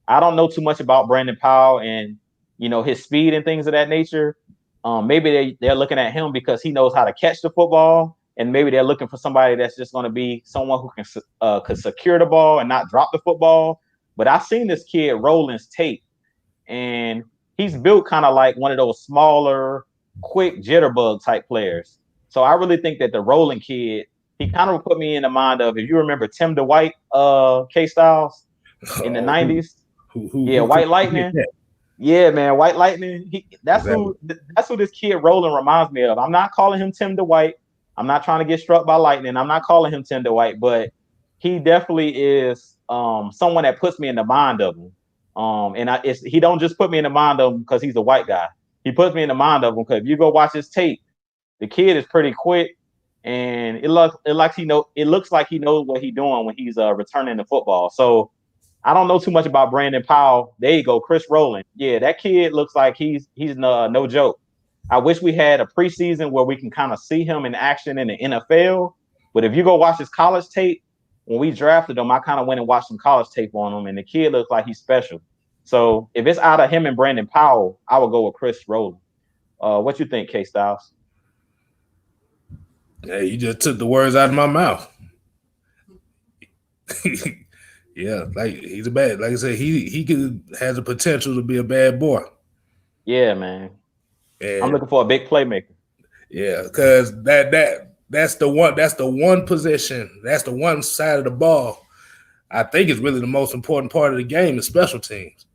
I don't know too much about Brandon Powell and, you know, his speed and things of that nature. Maybe they're looking at him because he knows how to catch the football. And maybe they're looking for somebody that's just going to be someone who can secure the ball and not drop the football. But I've seen this kid Roland's tape, and he's built kind of like one of those smaller, quick jitterbug type players. So I really think that the Roland kid, he kind of put me in the mind of, if you remember Tim DeWhite, K-Stylez in the 90s. White Lightning. Yeah, man, White Lightning. That's who this kid Roland reminds me of. I'm not calling him Tim DeWhite. I'm not trying to get struck by lightning. I'm not calling him Tim DeWhite, but he definitely is someone that puts me in the mind of him. He don't just put me in the mind of him because he's a white guy. He puts me in the mind of him because if you go watch his tape, the kid is pretty quick, and it looks like he knows what he's doing when he's returning the football. So I don't know too much about Brandon Powell. There you go, Chris Rowland. Yeah, that kid looks like he's no joke. I wish we had a preseason where we can kind of see him in action in the NFL. But if you go watch his college tape, when we drafted him, I kind of went and watched some college tape on him, and the kid looks like he's special. So if it's out of him and Brandon Powell, I would go with Chris Rowland. What you think, K-Stylez? Yeah, you just took the words out of my mouth. Yeah, like he's a bad. Like I said, he has the potential to be a bad boy. Yeah, man. And I'm looking for a big playmaker. Yeah, because that's the one position. That's the one side of the ball. I think is really the most important part of the game is special teams.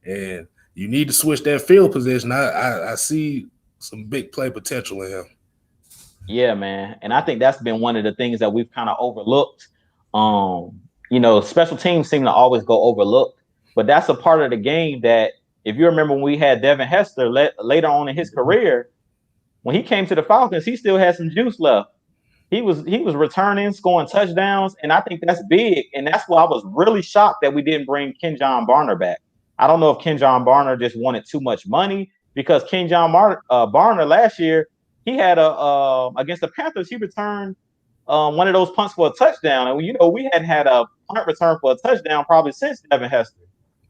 And you need to switch that field position. I see some big play potential in him. Yeah, man. And I think that's been one of the things that we've kind of overlooked. Special teams seem to always go overlooked, but that's a part of the game that, if you remember when we had Devin Hester later on in his career, when he came to the Falcons, he still had some juice left. He was returning, scoring touchdowns, and I think that's big. And that's why I was really shocked that we didn't bring Kenjon Barner back. I don't know if Kenjon Barner just wanted too much money, because Kenjon Barner last year, he had against the Panthers, he returned one of those punts for a touchdown. And we hadn't had a punt return for a touchdown probably since Devin Hester.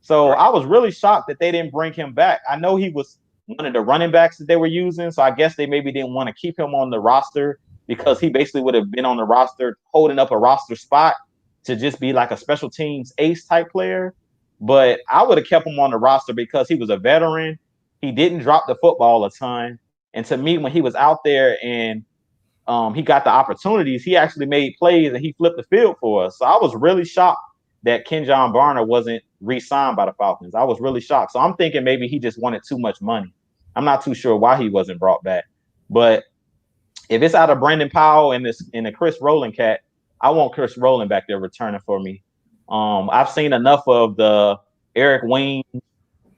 So I was really shocked that they didn't bring him back. I know he was one of the running backs that they were using, so I guess they maybe didn't want to keep him on the roster, because he basically would have been on the roster holding up a roster spot to just be like a special teams ace type player. But I would have kept him on the roster because he was a veteran. He didn't drop the football a ton. And to me, when he was out there and he got the opportunities, he actually made plays and he flipped the field for us. So I was really shocked that Kenjon Barner wasn't re-signed by the Falcons. I was really shocked. So I'm thinking maybe he just wanted too much money. I'm not too sure why he wasn't brought back. But if it's out of Brandon Powell and the Chris Rowland cat, I want Chris Rowland back there returning for me. I've seen enough of the Eric Wing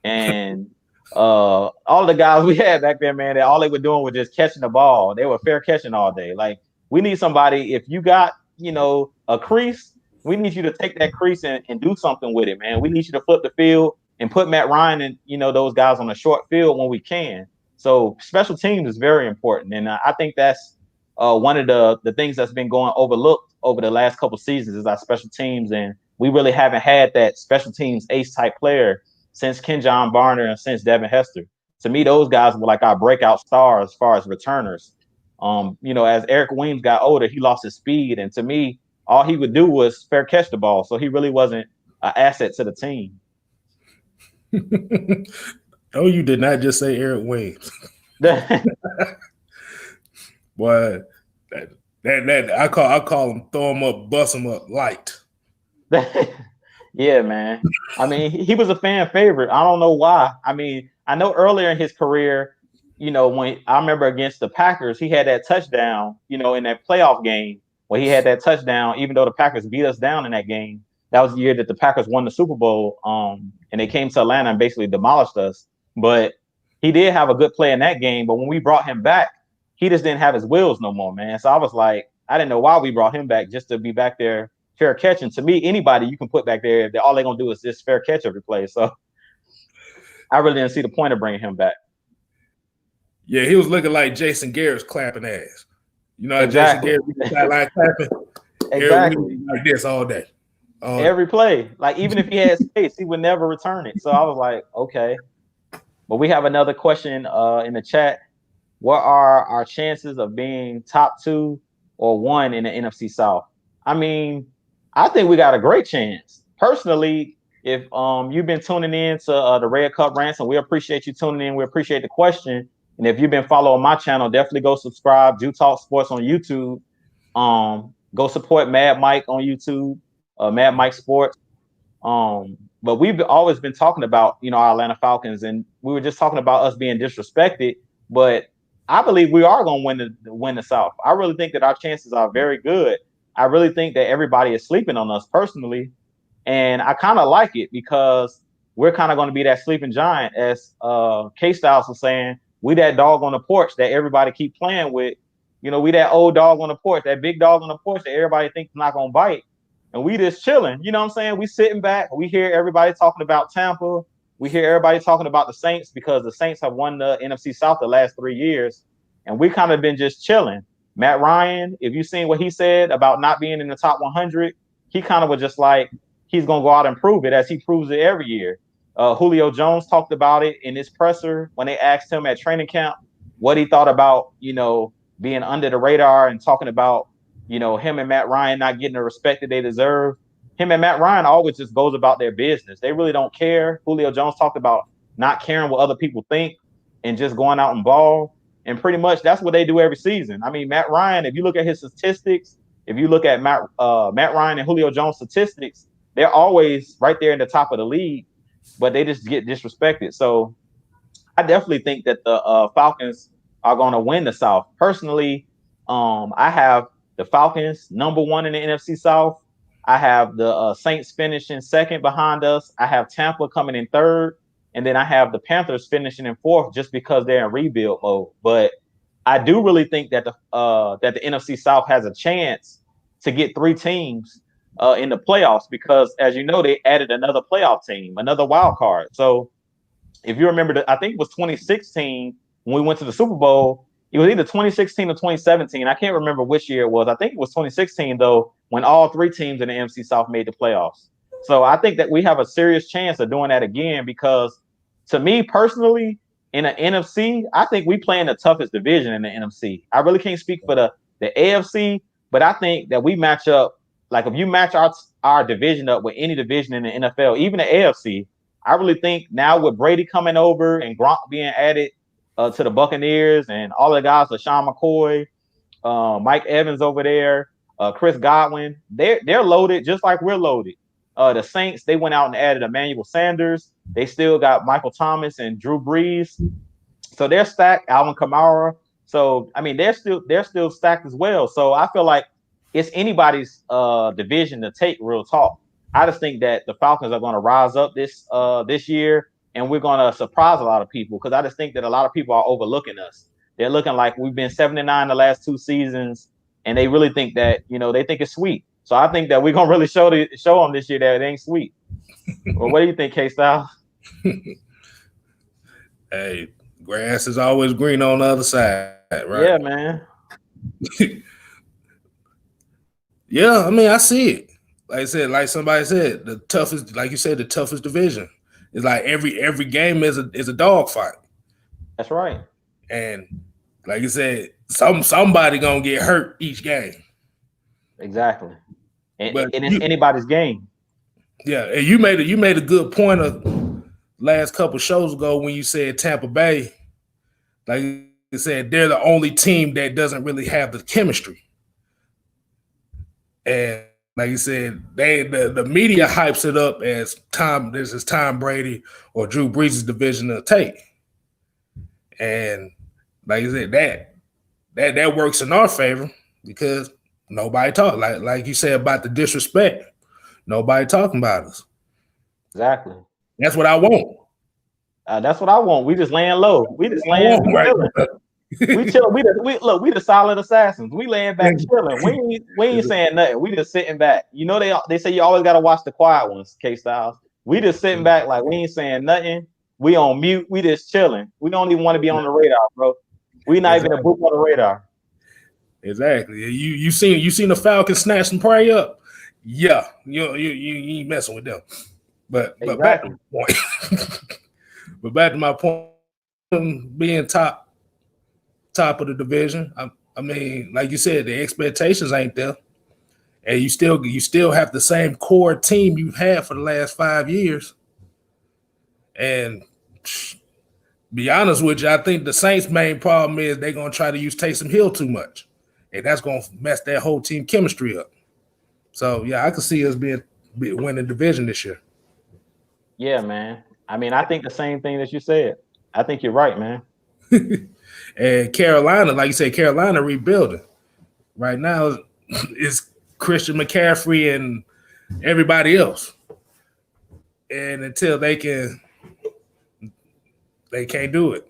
and all the guys we had back there, man, that all they were doing was just catching the ball. They were fair catching all day. Like, we need somebody, if you got, a crease, we need you to take that crease and do something with it, man. We need you to flip the field and put Matt Ryan and, those guys on a short field when we can. So special teams is very important. And I think that's one of the things that's been going overlooked over the last couple seasons is our special teams. And we really haven't had that special teams ace type player since Kenjon Barner and since Devin Hester. To me, those guys were like our breakout stars as far as returners. As Eric Weems got older, he lost his speed. And to me, all he would do was fair catch the ball. So he really wasn't an asset to the team. No, you did not just say Eric Weems. Boy, that I call him throw him up, bust him up light. Yeah, man. I mean, he was a fan favorite. I don't know why. I mean, I know earlier in his career, when I remember against the Packers, he had that touchdown, in that playoff game where he had that touchdown, even though the Packers beat us down in that game. That was the year that the Packers won the Super Bowl, and they came to Atlanta and basically demolished us. But he did have a good play in that game. But when we brought him back, he just didn't have his wheels no more, man. So I was like, I didn't know why we brought him back, just to be back there fair catching. To me, anybody you can put back there, all they're going to do is just fair catch every play. So I really didn't see the point of bringing him back. Yeah, he was looking like Jason Garrett's clapping ass. Exactly. Jason Garrett sideline clapping. Exactly. Like this all day. Every play. Like, even if he had space, he would never return it. So I was like, okay. But we have another question in the chat. What are our chances of being top 2 or 1 in the NFC South? I mean, I think we got a great chance. Personally, if you've been tuning in to the Red Cup Rants, and we appreciate you tuning in. We appreciate the question. And if you've been following my channel, definitely go subscribe. Do Talk Sports on YouTube. Go support Mad Mike on YouTube, Mad Mike Sports. But we've always been talking about, our Atlanta Falcons, and we were just talking about us being disrespected. But I believe we are going to win the South. I really think that our chances are very good. I really think that everybody is sleeping on us personally. And I kind of like it because we're kind of going to be that sleeping giant, as K-Stylez was saying. We that dog on the porch that everybody keep playing with. We that old dog on the porch, that big dog on the porch that everybody thinks is not going to bite. And we just chilling. You know what I'm saying? We sitting back. We hear everybody talking about Tampa. We hear everybody talking about the Saints because the Saints have won the NFC South the last 3 years. And we kind of been just chilling. Matt Ryan, if you've seen what he said about not being in the top 100, he kind of was just like, he's going to go out and prove it, as he proves it every year. Julio Jones talked about it in his presser when they asked him at training camp what he thought about, being under the radar and talking about, him and Matt Ryan not getting the respect that they deserve. Him and Matt Ryan always just goes about their business. They really don't care. Julio Jones talked about not caring what other people think and just going out and ball. And pretty much that's what they do every season. I mean, Matt Ryan, if you look at his statistics, if you look at Matt Ryan and Julio Jones statistics, they're always right there in the top of the league, but they just get disrespected. So I definitely think that the Falcons are going to win the South. Personally, I have the Falcons #1 in the NFC South. I have the Saints finishing second behind us. I have Tampa coming in third. And then I have the Panthers finishing in fourth just because they're in rebuild mode. But I do really think that the NFC South has a chance to get 3 teams in the playoffs because, as you know, they added another playoff team, another wild card. So if you remember, I think it was 2016 when we went to the Super Bowl. It was either 2016 or 2017. I can't remember which year it was. I think it was 2016 though, when all 3 teams in the NFC South made the playoffs. So I think that we have a serious chance of doing that again because, to me personally, in the NFC, I think we play in the toughest division in the NFC. I really can't speak for the AFC, but I think that we match up. Like if you match our division up with any division in the NFL, even the AFC, I really think now with Brady coming over and Gronk being added to the Buccaneers and all the guys, LaShawn McCoy, Mike Evans over there, Chris Godwin, they're loaded just like we're loaded. The Saints, they went out and added Emmanuel Sanders. They still got Michael Thomas and Drew Brees. So they're stacked, Alvin Kamara. So, I mean, they're still stacked as well. So I feel like it's anybody's division to take, real talk. I just think that the Falcons are going to rise up this year, and we're going to surprise a lot of people because I just think that a lot of people are overlooking us. They're looking like we've been 7-9 the last 2 seasons, and they really think that, they think it's sweet. So I think that we're going to really show them this year that it ain't sweet. Well, what do you think, K-Stylez? Hey, grass is always green on the other side, right? Yeah, man. Yeah, I mean, I see it. Like I said, like somebody said, the toughest, like you said, the toughest division. It's like every game is a dogfight. That's right. And like you said, somebody gonna get hurt each game. Exactly. And it's anybody's game. Yeah, and you made a good point of last couple shows ago when you said Tampa Bay, like you said, they're the only team that doesn't really have the chemistry. And like you said, the media hypes it up as this is Tom Brady or Drew Brees' division to take. And like you said, that works in our favor because nobody talk. Like you said about the disrespect. Nobody talking about us. Exactly. That's what I want. That's what I want. We just laying low. We just laying. We chill. We the solid assassins. We laying back chilling. We ain't saying nothing. We just sitting back. They say you always gotta watch the quiet ones, K-Stylez. We just sitting back like we ain't saying nothing. We on mute. We just chilling. We don't even want to be on the radar, bro. We not even a book on the radar. Exactly. You seen the Falcons snatch some prey up? Yeah. You ain't messing with them. But back to my point. But back to my point, being top of the division. I mean, like you said, the expectations ain't there, and you still have the same core team you've had for the last 5 years. And be honest with you, I think the Saints' main problem is they're gonna try to use Taysom Hill too much, and that's gonna mess that whole team chemistry up. So yeah, I can see us winning the division this year. Yeah, man. I mean, I think the same thing that you said. I think you're right, man. And Carolina, like you said, Carolina rebuilding. Right now, it's Christian McCaffrey and everybody else. And until they can't do it.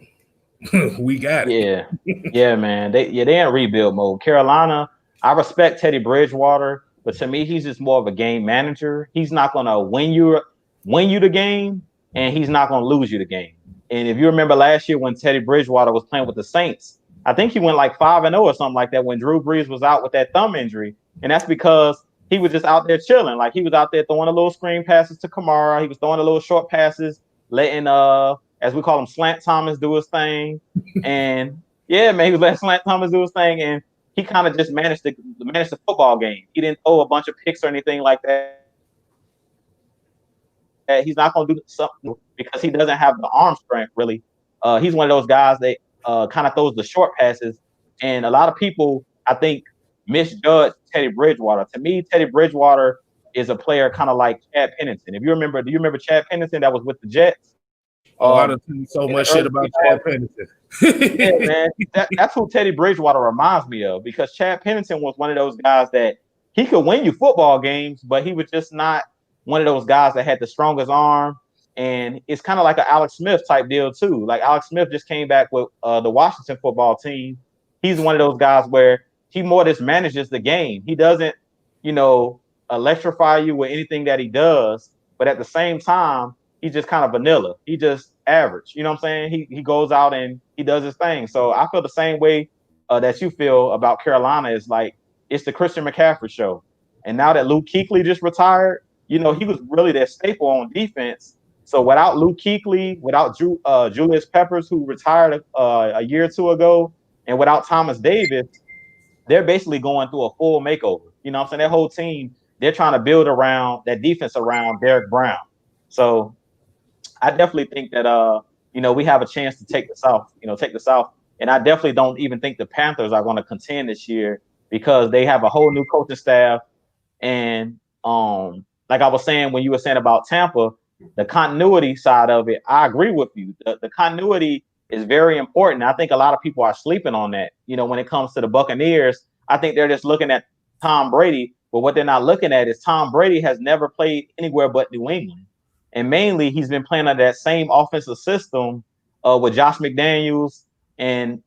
We got it. Yeah, man. They in rebuild mode. Carolina, I respect Teddy Bridgewater, but to me, he's just more of a game manager. He's not gonna win you the game, and he's not gonna lose you the game. And if you remember last year when Teddy Bridgewater was playing with the Saints, I think he went like 5-0 or something like that when Drew Brees was out with that thumb injury. And that's because he was just out there chilling. Like he was out there throwing a little screen passes to Kamara. He was throwing a little short passes, letting as we call him, Slant Thomas do his thing. And yeah, man, he was letting Slant Thomas do his thing. And he kind of just managed the football game. He didn't throw a bunch of picks or anything like that. He's not going to do something because he doesn't have the arm strength, really. He's one of those guys that kind of throws the short passes. And a lot of people, I think, misjudge Teddy Bridgewater. To me, Teddy Bridgewater is a player kind of like Chad Pennington. Do you remember Chad Pennington that was with the Jets? I done seen so much shit about Chad Pennington. Yeah, man. That's who Teddy Bridgewater reminds me of, because Chad Pennington was one of those guys that he could win you football games, but he was just not one of those guys that had the strongest arm. And it's kind of like an Alex Smith type deal too. Like Alex Smith just came back with the Washington football team, he's one of those guys where he more just manages the game. He doesn't, electrify you with anything that he does, but at the same time, he's just kind of vanilla. He just average. You know what I'm saying? He goes out and he does his thing. So I feel the same way that you feel about Carolina. Is like it's the Christian McCaffrey show. And now that Luke Kuechly just retired, he was really that staple on defense. So without Luke Kuechly, without Julius Peppers, who retired a year or two ago, and without Thomas Davis, they're basically going through a full makeover. You know what I'm saying? Their whole team, they're trying to build around that defense around Derrick Brown. So I definitely think that we have a chance to take the South. And I definitely don't even think the Panthers are going to contend this year because they have a whole new coaching staff. And like I was saying when you were saying about Tampa, the continuity side of it, I agree with you. The continuity is very important. I think a lot of people are sleeping on that. When it comes to the Buccaneers, I think they're just looking at Tom Brady, but what they're not looking at is Tom Brady has never played anywhere but New England. And mainly he's been playing under that same offensive system with Josh McDaniels. And,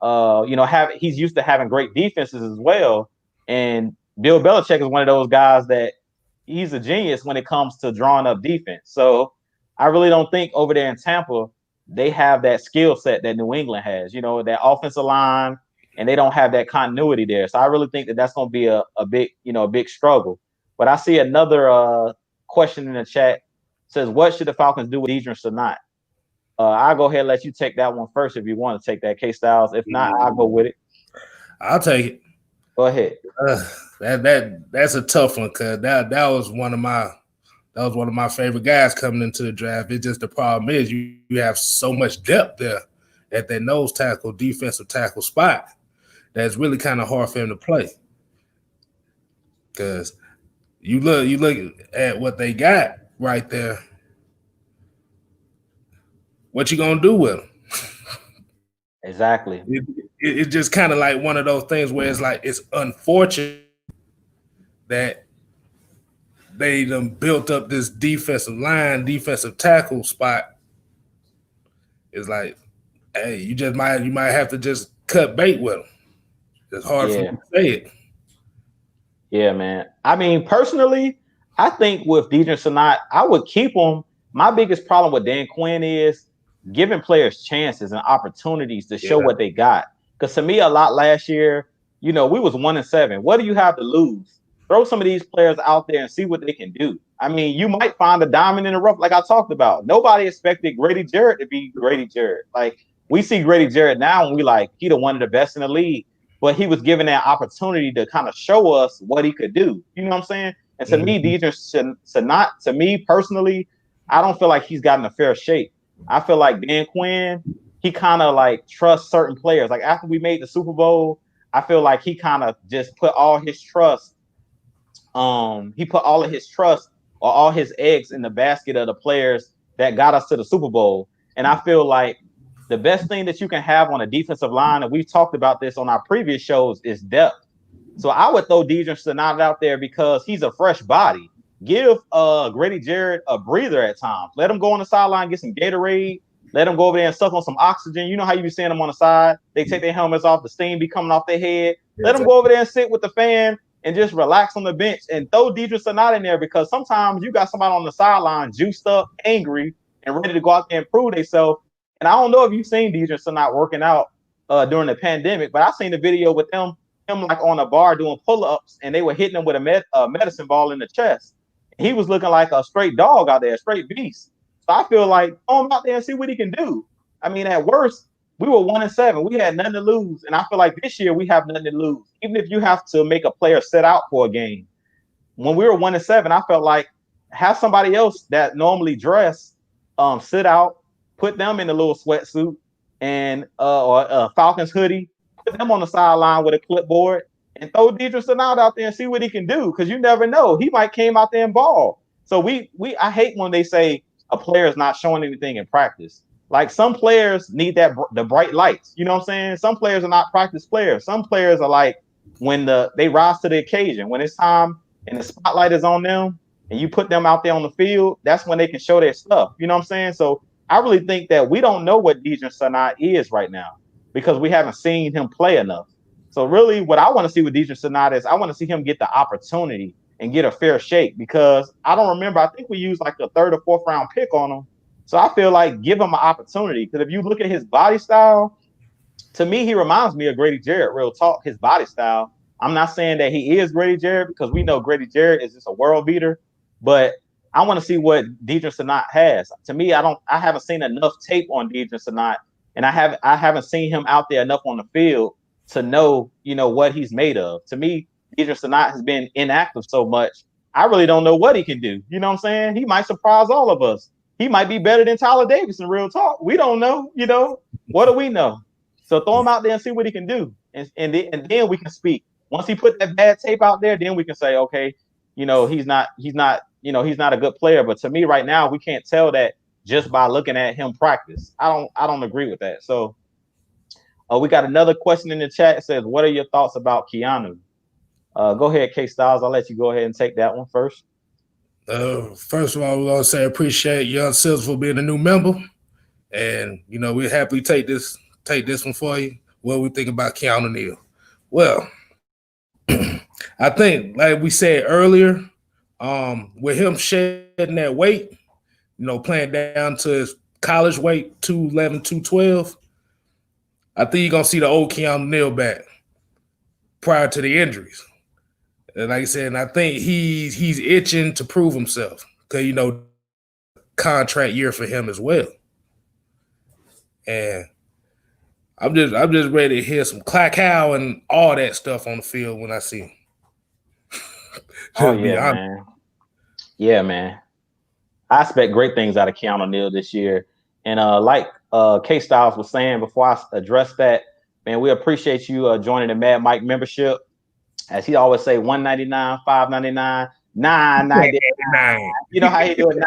he's used to having great defenses as well. And Bill Belichick is one of those guys that he's a genius when it comes to drawing up defense. So I really don't think over there in Tampa, they have that skill set that New England has, that offensive line, and they don't have that continuity there. So I really think that that's going to be a big struggle. But I see another question in the chat. Says, what should the Falcons do with Deidre Sanat? I'll go ahead and let you take that one first if you want to take that, K-Stylez. If not, I'll go with it. I'll take it. Go ahead. That's a tough one because that was one of my favorite guys coming into the draft. It's just the problem is you have so much depth there at that nose tackle, defensive tackle spot that's really kind of hard for him to play. Because you look at what they got right there. What you gonna do with them? Exactly. It's just kind of like one of those things where it's like it's unfortunate that they done built up this defensive tackle spot. It's like, hey, you might have to just cut bait with them. It's hard for me to say it. Yeah, man. I mean, personally, I think with Deidre Sanat, I would keep him. My biggest problem with Dan Quinn is giving players chances and opportunities to show what they got. Because to me, a lot last year, we was 1-7. What do you have to lose? Throw some of these players out there and see what they can do. I mean, you might find a diamond in the rough, like I talked about. Nobody expected Grady Jarrett to be Grady Jarrett. Like, we see Grady Jarrett now and we like, he the one of the best in the league. But he was given that opportunity to kind of show us what he could do. You know what I'm saying? And to me, Deidre Sanat, to me personally, I don't feel like he's gotten a fair shake. I feel like Dan Quinn, he kind of like trusts certain players. Like after we made the Super Bowl, I feel like he kind of just put all his trust. He put all of his trust or all his eggs in the basket of the players that got us to the Super Bowl. And I feel like the best thing that you can have on a defensive line, and we've talked about this on our previous shows, is depth. So I would throw Deidre Sanat out there because he's a fresh body. Give Grady Jarrett a breather at times. Let him go on the sideline, get some Gatorade. Let him go over there and suck on some oxygen. You know how you be seeing them on the side? They take their helmets off, the steam be coming off their head. Let them go over there and sit with the fan and just relax on the bench and throw Deidre Sanat in there because sometimes you got somebody on the sideline juiced up, angry, and ready to go out there and prove themselves. And I don't know if you've seen Deidre Sanat working out during the pandemic, but I seen the video with him like on a bar doing pull-ups, and they were hitting him with a medicine ball in the chest. He was looking like a straight dog out there, a straight beast. So I feel like throw him out there and see what he can do. I mean, at worst, we were 1-7. We had nothing to lose. And I feel like this year we have nothing to lose. Even if you have to make a player sit out for a game. When we were 1-7, I felt like have somebody else that normally dress sit out, put them in a little sweatsuit and or a Falcons hoodie, put them on the sideline with a clipboard and throw Deidre Sanat out there and see what he can do. Because you never know. He might came out there and ball. So I hate when they say a player is not showing anything in practice. Like some players need the bright lights. You know what I'm saying? Some players are not practice players. Some players are like when they rise to the occasion. When it's time and the spotlight is on them and you put them out there on the field, that's when they can show their stuff. You know what I'm saying? So I really think that we don't know what Deidre Sanat is right now because we haven't seen him play enough. So really, what I want to see with Deidre Sonata is I want to see him get the opportunity and get a fair shake, because I don't remember. I think we used like a 3rd or 4th round pick on him. So I feel like give him an opportunity, because if you look at his body style, to me, he reminds me of Grady Jarrett. Real talk, his body style. I'm not saying that he is Grady Jarrett, because we know Grady Jarrett is just a world beater, but I want to see what Deidre Sonat has. To me, I haven't seen enough tape on Deidre Sonat, and I haven't seen him out there enough on the field to know, what he's made of. To me, Deidre Sonat has been inactive so much. I really don't know what he can do. You know what I'm saying? He might surprise all of us. He might be better than Tyler Davis in real talk. We don't know. What do we know? So throw him out there and see what he can do, and then we can speak. Once he put that bad tape out there, then we can say, okay, he's not a good player. But to me, right now, we can't tell that just by looking at him practice. I don't agree with that. So we got another question in the chat. It says, what are your thoughts about Keanu? Go ahead, K-Stylez. I'll let you go ahead and take that one first. First of all, we're gonna say appreciate Young Silver for being a new member, and we're happy to take this one for you. What we think about Keanu Neal? Well, I think, like we said earlier, with him shedding that weight, playing down to his college weight, 211, 212, I think you're gonna see the old Keanu Neal back prior to the injuries. And like I said, I think he's itching to prove himself, because contract year for him as well. And I'm just ready to hear some clack how and all that stuff on the field when I see him. Oh yeah, man. Yeah, man. I expect great things out of Keanu Neal this year. And like K-Stylez was saying before I address that, man, we appreciate you joining the Mad Mike membership. As he always say, $199, $5.99, $9.99. You know how he do it,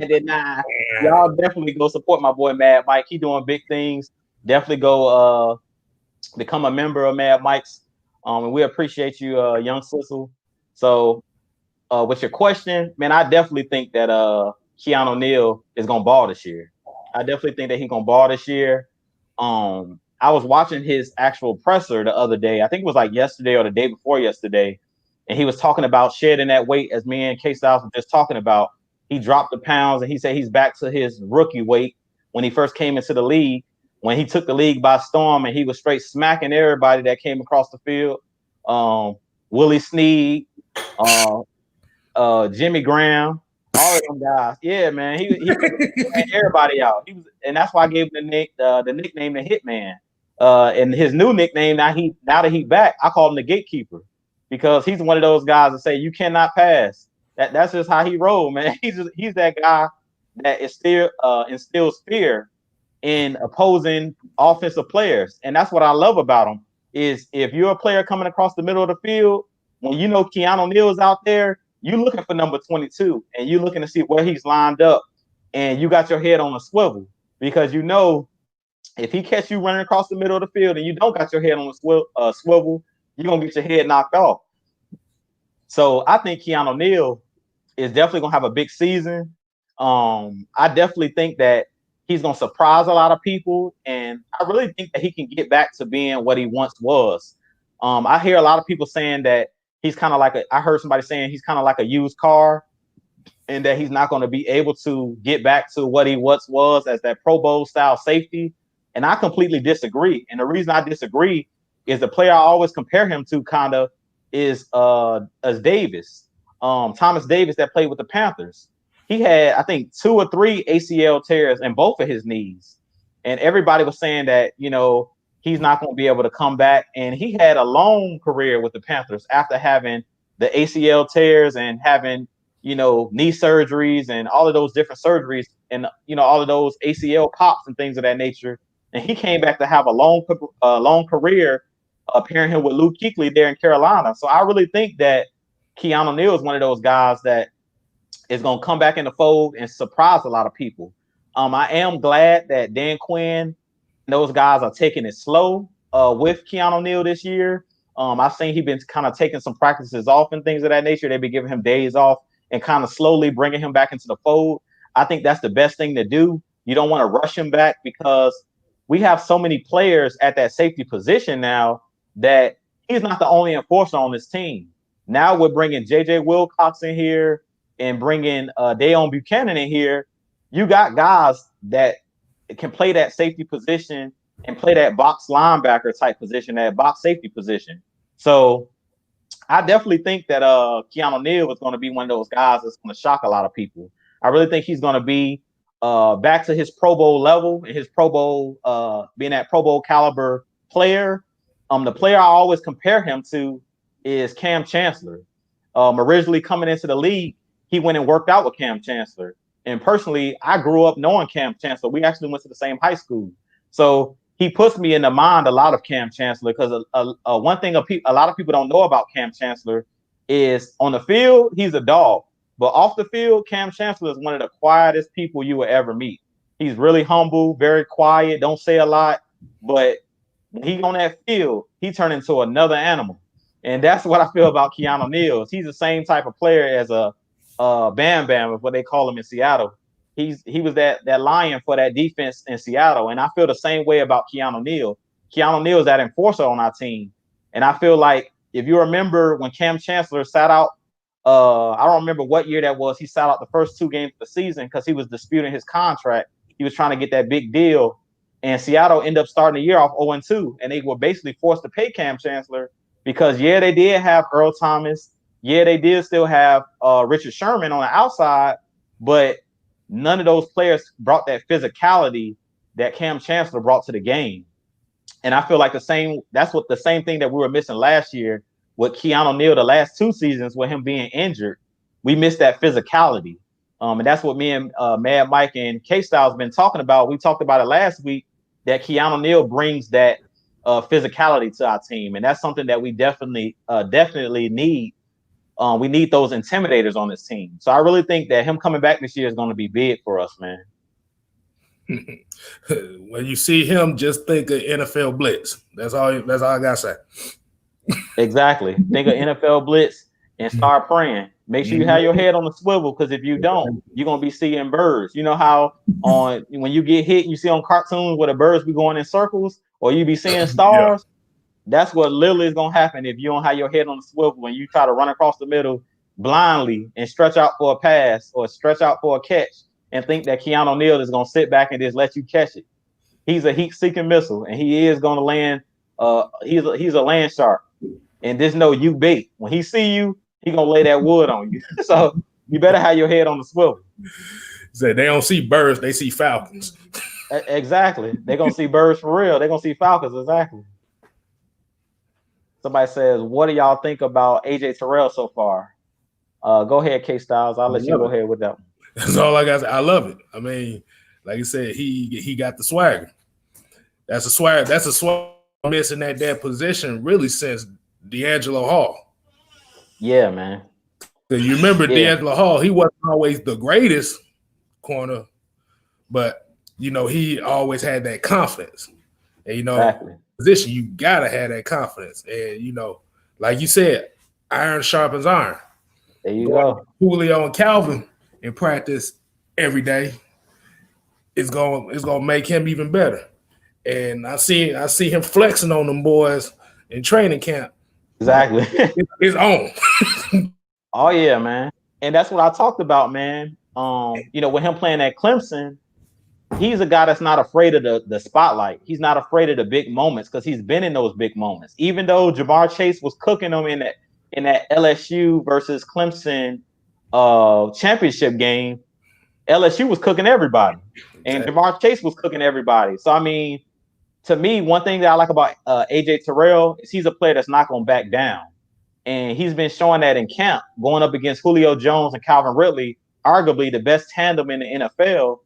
$9.99. Y'all definitely go support my boy Mad Mike. He doing big things. Definitely go become a member of Mad Mike's. And we appreciate you, Young Sissel. So with your question, man, I definitely think that Keanu Neal is gonna ball this year. I definitely think that he's gonna ball this year. I was watching his actual presser the other day. I think it was like yesterday or the day before yesterday. And he was talking about shedding that weight, as me and K-Stylez were just talking about. He dropped the pounds, and he said he's back to his rookie weight when he first came into the league, when he took the league by storm, and he was straight smacking everybody that came across the field. Willie Snead, Jimmy Graham, all of them guys. Yeah, man. He had everybody out. And that's why I gave him the nickname the Hitman. And his new nickname, now that he's back, I call him the Gatekeeper, because he's one of those guys that say you cannot pass. That's just how he rolls, man. He's that guy that instills fear in opposing offensive players. And that's what I love about him, is if you're a player coming across the middle of the field, when Keanu Neal is out there, you're looking for number 22, and you're looking to see where he's lined up, and you got your head on a swivel, because if he catch you running across the middle of the field and you don't got your head on a swivel, you're going to get your head knocked off. So I think Keanu Neal is definitely going to have a big season. I definitely think that he's going to surprise a lot of people, and I really think that he can get back to being what he once was. I hear a lot of people saying that he's kind of like I heard somebody saying he's kind of like a used car, and that he's not going to be able to get back to what he once was as that Pro Bowl style safety. And I completely disagree. And the reason I disagree is the player I always compare him to kind of is as Davis, Thomas Davis, that played with the Panthers. He had, I think, 2 or 3 ACL tears in both of his knees. And everybody was saying that, he's not going to be able to come back. And he had a long career with the Panthers after having the ACL tears and having, knee surgeries and all of those different surgeries and, all of those ACL pops and things of that nature. And he came back to have a long career, pairing him with Luke Kuechly there in Carolina. So I really think that Keanu Neal is one of those guys that is going to come back in the fold and surprise a lot of people. I am glad that Dan Quinn and those guys are taking it slow with Keanu Neal this year. I've seen he's been kind of taking some practices off and things of that nature. They've been giving him days off and kind of slowly bringing him back into the fold. I think that's the best thing to do. You don't want to rush him back, because we have so many players at that safety position now that he's not the only enforcer on this team. Now we're bringing J.J. Wilcox in here and bringing Dayon Buchanan in here. You got guys that can play that safety position and play that box linebacker type position, that box safety position. So I definitely think that Keanu Neal is going to be one of those guys that's going to shock a lot of people. I really think he's going to be back to his Pro Bowl level and his Pro Bowl, being that Pro Bowl caliber player. The player I always compare him to is Cam Chancellor. Originally coming into the league, he went and worked out with Cam Chancellor. And personally, I grew up knowing Cam Chancellor. We actually went to the same high school. So he puts me in the mind a lot of Cam Chancellor, because one thing a lot of people don't know about Cam Chancellor is on the field, he's a dog. But off the field, Cam Chancellor is one of the quietest people you will ever meet. He's really humble, very quiet, don't say a lot. But when he's on that field, he turned into another animal. And that's what I feel about Keanu Neal. He's the same type of player as a Bam Bam, is what they call him in Seattle. He was that lion for that defense in Seattle. And I feel the same way about Keanu Neal. Keanu Neal is that enforcer on our team. And I feel like if you remember when Cam Chancellor sat out, I don't remember what year that was. He sat out the first 2 games of the season because he was disputing his contract. He was trying to get that big deal. And Seattle ended up starting the year off 0-2. And they were basically forced to pay Cam Chancellor because, yeah, they did have Earl Thomas. Yeah, they did still have Richard Sherman on the outside, but none of those players brought that physicality that Cam Chancellor brought to the game. And I feel like that's the same thing that we were missing last year with Keanu Neal the last 2 seasons with him being injured. We missed that physicality. And that's what me and Mad Mike and K-Stylez been talking about. We talked about it last week, that Keanu Neal brings that physicality to our team. And that's something that we definitely need. We need those intimidators on this team. So I really think that him coming back this year is going to be big for us, man. When you see him, just think of NFL blitz. That's all I gotta say. Exactly. Think of NFL blitz and start praying. Make sure you have your head on the swivel, because if you don't, you're gonna be seeing birds. You know how when you get hit, you see on cartoons where the birds be going in circles, or you be seeing stars. That's what literally is going to happen if you don't have your head on the swivel when you try to run across the middle blindly and stretch out for a pass or stretch out for a catch and think that Keanu Neal is going to sit back and just let you catch it. He's a heat-seeking missile, and he is going to land. He's a land shark. And just know you bait. When he see you, he going to lay that wood on you. So you better have your head on the swivel. So they don't see birds, they see falcons. Exactly. They're going to see birds for real. They're going to see falcons, exactly. Somebody says, what do y'all think about AJ Terrell so far? Go ahead, K-Styles. I'll let you go ahead with that one. That's all I got to say. I love it. I mean, like you said, he got the swagger. That's a swagger. That's a swagger missing at that position really since D'Angelo Hall. Yeah, man. So you remember D'Angelo Hall, he wasn't always the greatest corner, but, he always had that confidence. And, exactly. Position, you gotta have that confidence, and like you said, iron sharpens iron. There you go. Julio and Calvin in practice every day is gonna make him even better. And I see him flexing on them boys in training camp. Exactly. It's on. Oh yeah, man. And that's what I talked about, man. With him playing at Clemson, he's a guy that's not afraid of the spotlight. He's not afraid of the big moments because he's been in those big moments. Even though Jamar Chase was cooking him in that LSU versus Clemson championship game, LSU was cooking everybody, and Jamar Chase was cooking everybody. So I mean, to me, one thing that I like about AJ Terrell is he's a player that's not going to back down, and he's been showing that in camp, going up against Julio Jones and Calvin Ridley, arguably the best tandem in the NFL.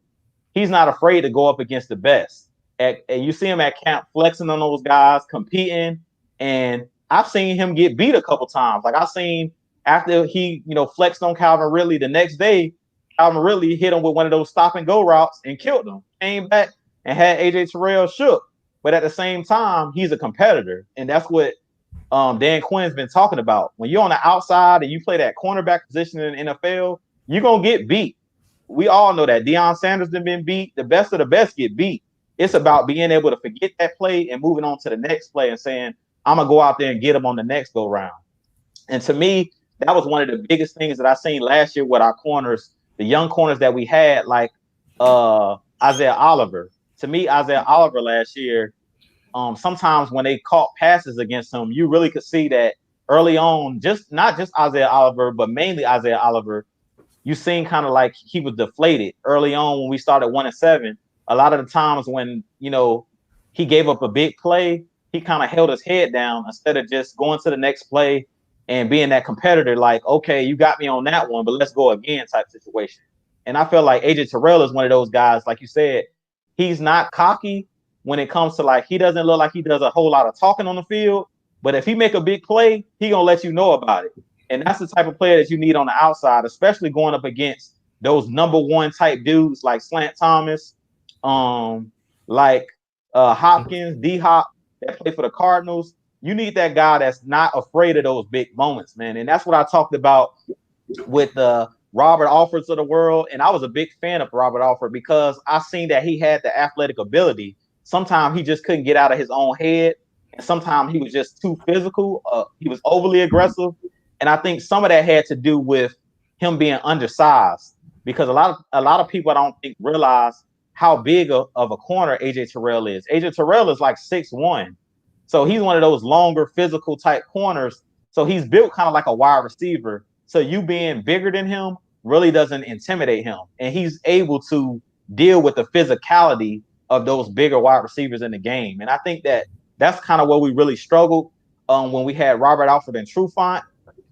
He's not afraid to go up against the best. And you see him at camp flexing on those guys, competing. And I've seen him get beat a couple times. Like I've seen after he, flexed on Calvin Ridley, the next day, Calvin Ridley hit him with one of those stop and go routes and killed him. Came back and had AJ Terrell shook. But at the same time, he's a competitor. And that's what Dan Quinn's been talking about. When you're on the outside and you play that cornerback position in the NFL, you're going to get beat. We all know that. Deion Sanders has been beat. The best of the best get beat. It's about being able to forget that play and moving on to the next play and saying, I'm gonna go out there and get him on the next go round. And to me, that was one of the biggest things that I seen last year with our corners, the young corners that we had, like Isaiah Oliver. To me, Isaiah Oliver last year, sometimes when they caught passes against him, you really could see that early on, not just Isaiah Oliver, but mainly Isaiah Oliver, you seen kind of like he was deflated early on when we started 1-7. A lot of the times when, he gave up a big play, he kind of held his head down instead of just going to the next play and being that competitor, like, okay, you got me on that one, but let's go again type situation. And I feel like AJ Terrell is one of those guys, like you said, he's not cocky when it comes to, like, he doesn't look like he does a whole lot of talking on the field, but if he make a big play, he gonna let you know about it. And that's the type of player that you need on the outside, especially going up against those number one type dudes like Slant Thomas, like Hopkins, D-Hop, that play for the Cardinals. You need that guy that's not afraid of those big moments, man. And that's what I talked about with the Robert Alfords of the world. And I was a big fan of Robert Alford because I seen that he had the athletic ability. Sometimes he just couldn't get out of his own head. And sometimes he was just too physical. He was overly aggressive. And I think some of that had to do with him being undersized, because a lot of people I don't think realize how big of a corner AJ Terrell is. AJ Terrell is like 6'1". So he's one of those longer physical type corners. So he's built kind of like a wide receiver. So you being bigger than him really doesn't intimidate him. And he's able to deal with the physicality of those bigger wide receivers in the game. And I think that's kind of where we really struggled when we had Robert Alford and Trufant.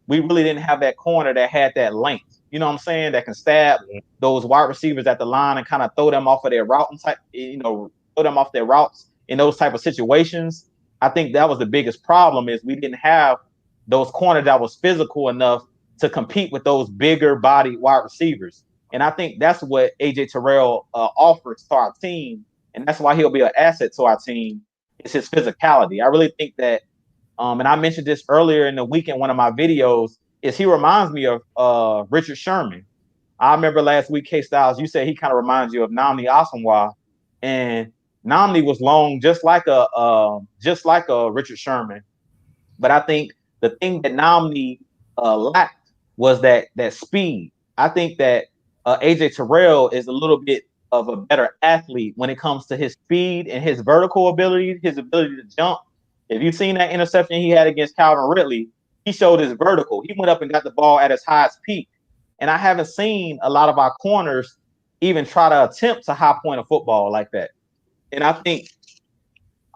We really didn't have that corner that had that length, you know what I'm saying, that can stab those wide receivers at the line and kind of throw them off of their route and type, throw them off their routes in those type of situations. I think that was the biggest problem, is we didn't have those corners that was physical enough to compete with those bigger body wide receivers. And I think that's what AJ Terrell offers to our team. And that's why he'll be an asset to our team. It's his physicality. I really think that, and I mentioned this earlier in the week in one of my videos, is he reminds me of Richard Sherman. I remember last week, K-Stylez, you said he kind of reminds you of Nnamdi Asomugha. And Nnamdi was long, just like a Richard Sherman. But I think the thing that Nnamdi lacked was that speed. I think that AJ Terrell is a little bit of a better athlete when it comes to his speed and his vertical ability, his ability to jump. If you've seen that interception he had against Calvin Ridley, he showed his vertical. He went up and got the ball at his highest peak. And I haven't seen a lot of our corners even try to attempt to high point a football like that. And I think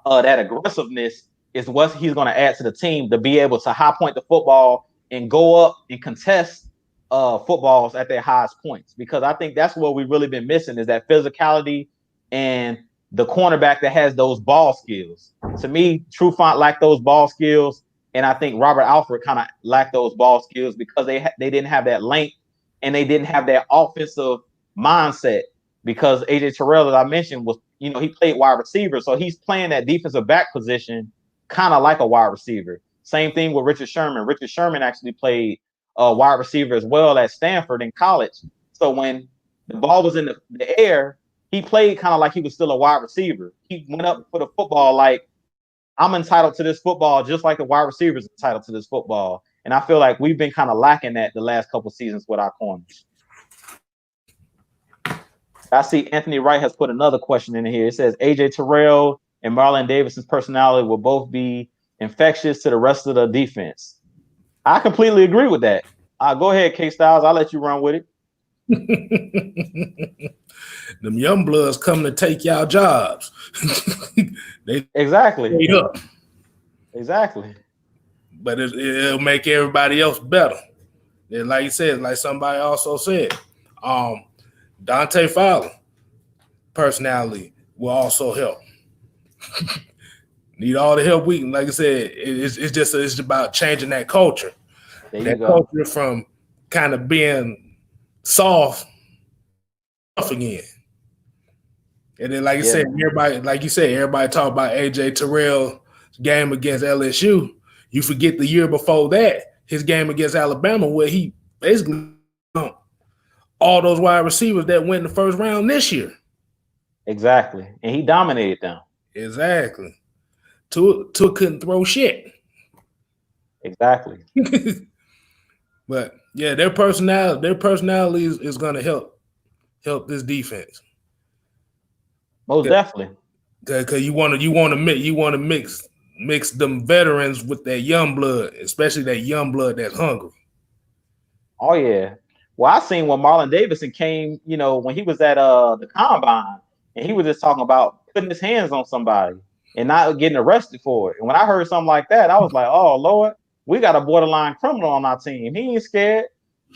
that aggressiveness is what he's going to add to the team, to be able to high point the football and go up and contest footballs at their highest points. Because I think that's what we've really been missing, is that physicality and the cornerback that has those ball skills. To me, Trufant lacked those ball skills, and I think Robert Alford kind of lacked those ball skills because they didn't have that length and they didn't have that offensive mindset. Because AJ Terrell, as I mentioned, was, he played wide receiver, so he's playing that defensive back position kind of like a wide receiver. Same thing with Richard Sherman. Richard Sherman actually played wide receiver as well at Stanford in college. So when the ball was in the air, he played kind of like he was still a wide receiver. He went up for the football like, I'm entitled to this football just like the wide receivers are entitled to this football. And I feel like we've been kind of lacking that the last couple seasons with our corners. I see Anthony Wright has put another question in here. It says AJ Terrell and Marlon Davidson's personality will both be infectious to the rest of the defense. I completely agree with that. Go ahead, K-Stylez. I'll let you run with it. Them young bloods come to take y'all jobs. Exactly. But it'll make everybody else better. And like you said, like somebody also said, Dante Fowler personality will also help. Need all the help we can. Like I said, it's about changing that culture. That culture from kind of being soft again. And then, like you said, everybody talk about AJ Terrell's game against LSU. You forget the year before that, his game against Alabama, where he basically all those wide receivers that went in the first round this year. Exactly. And he dominated them. Exactly. Tua couldn't throw shit. Exactly. But yeah, their personality is going to help this defense. Most definitely. Because you want to mix them veterans with that young blood, especially that young blood that's hungry. Oh yeah. Well, I seen when Marlon Davidson came, when he was at the combine, and he was just talking about putting his hands on somebody and not getting arrested for it. And when I heard something like that, I was like, oh Lord, we got a borderline criminal on our team. He ain't scared.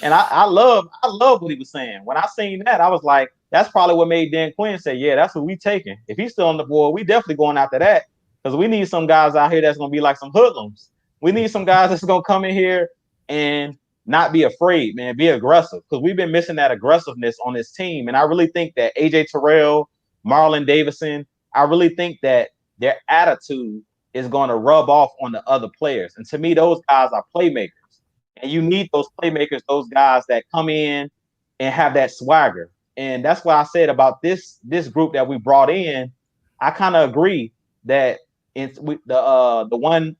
And I love what he was saying. When I seen that, I was like, that's probably what made Dan Quinn say, yeah, that's what we taking. If he's still on the board, we definitely going after that. Because we need some guys out here that's gonna be like some hoodlums. We need some guys that's gonna come in here and not be afraid, man, be aggressive. Because we've been missing that aggressiveness on this team. And I really think that AJ Terrell, Marlon Davidson, I really think that their attitude is going to rub off on the other players. And to me, those guys are playmakers. And you need those playmakers, those guys that come in and have that swagger. And that's what I said about this group that we brought in. I kind of agree that the one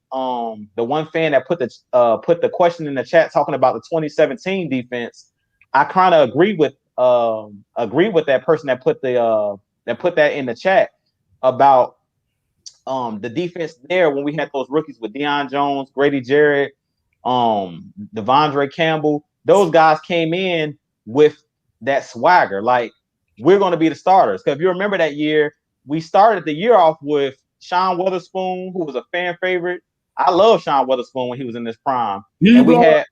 fan that put the question in the chat talking about the 2017 defense. I kind of agree with that person that put that in the chat about the defense there when we had those rookies with Deion Jones, Grady Jarrett, Devondre Campbell. Those guys came in with that swagger, like we're going to be the starters. Because if you remember that year, we started the year off with Sean Weatherspoon, who was a fan favorite. I love Sean Weatherspoon when he was in his prime. And we had,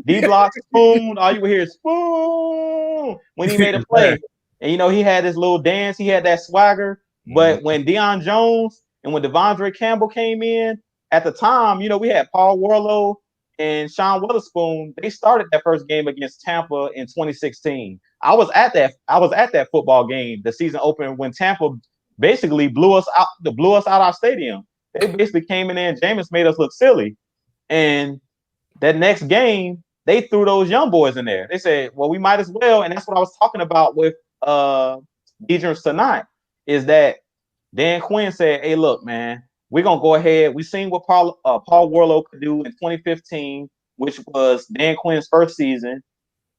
D-Block, Spoon. All you would hear is Spoon when he made a play. And, he had this little dance. He had that swagger. But when Deion Jones and when Devondre Campbell came in, at the time, we had Paul Warlow and Sean Weatherspoon. They started that first game against Tampa in 2016. I was at that football game, the season opener, when Tampa basically blew us out our stadium. They basically came in there and Jameis made us look silly. And that next game, they threw those young boys in there. They said, well, we might as well. And that's what I was talking about with Deidre tonight, is that Dan Quinn said, hey, look, man, we're going to go ahead. We seen what Paul Warlow could do in 2015, which was Dan Quinn's first season.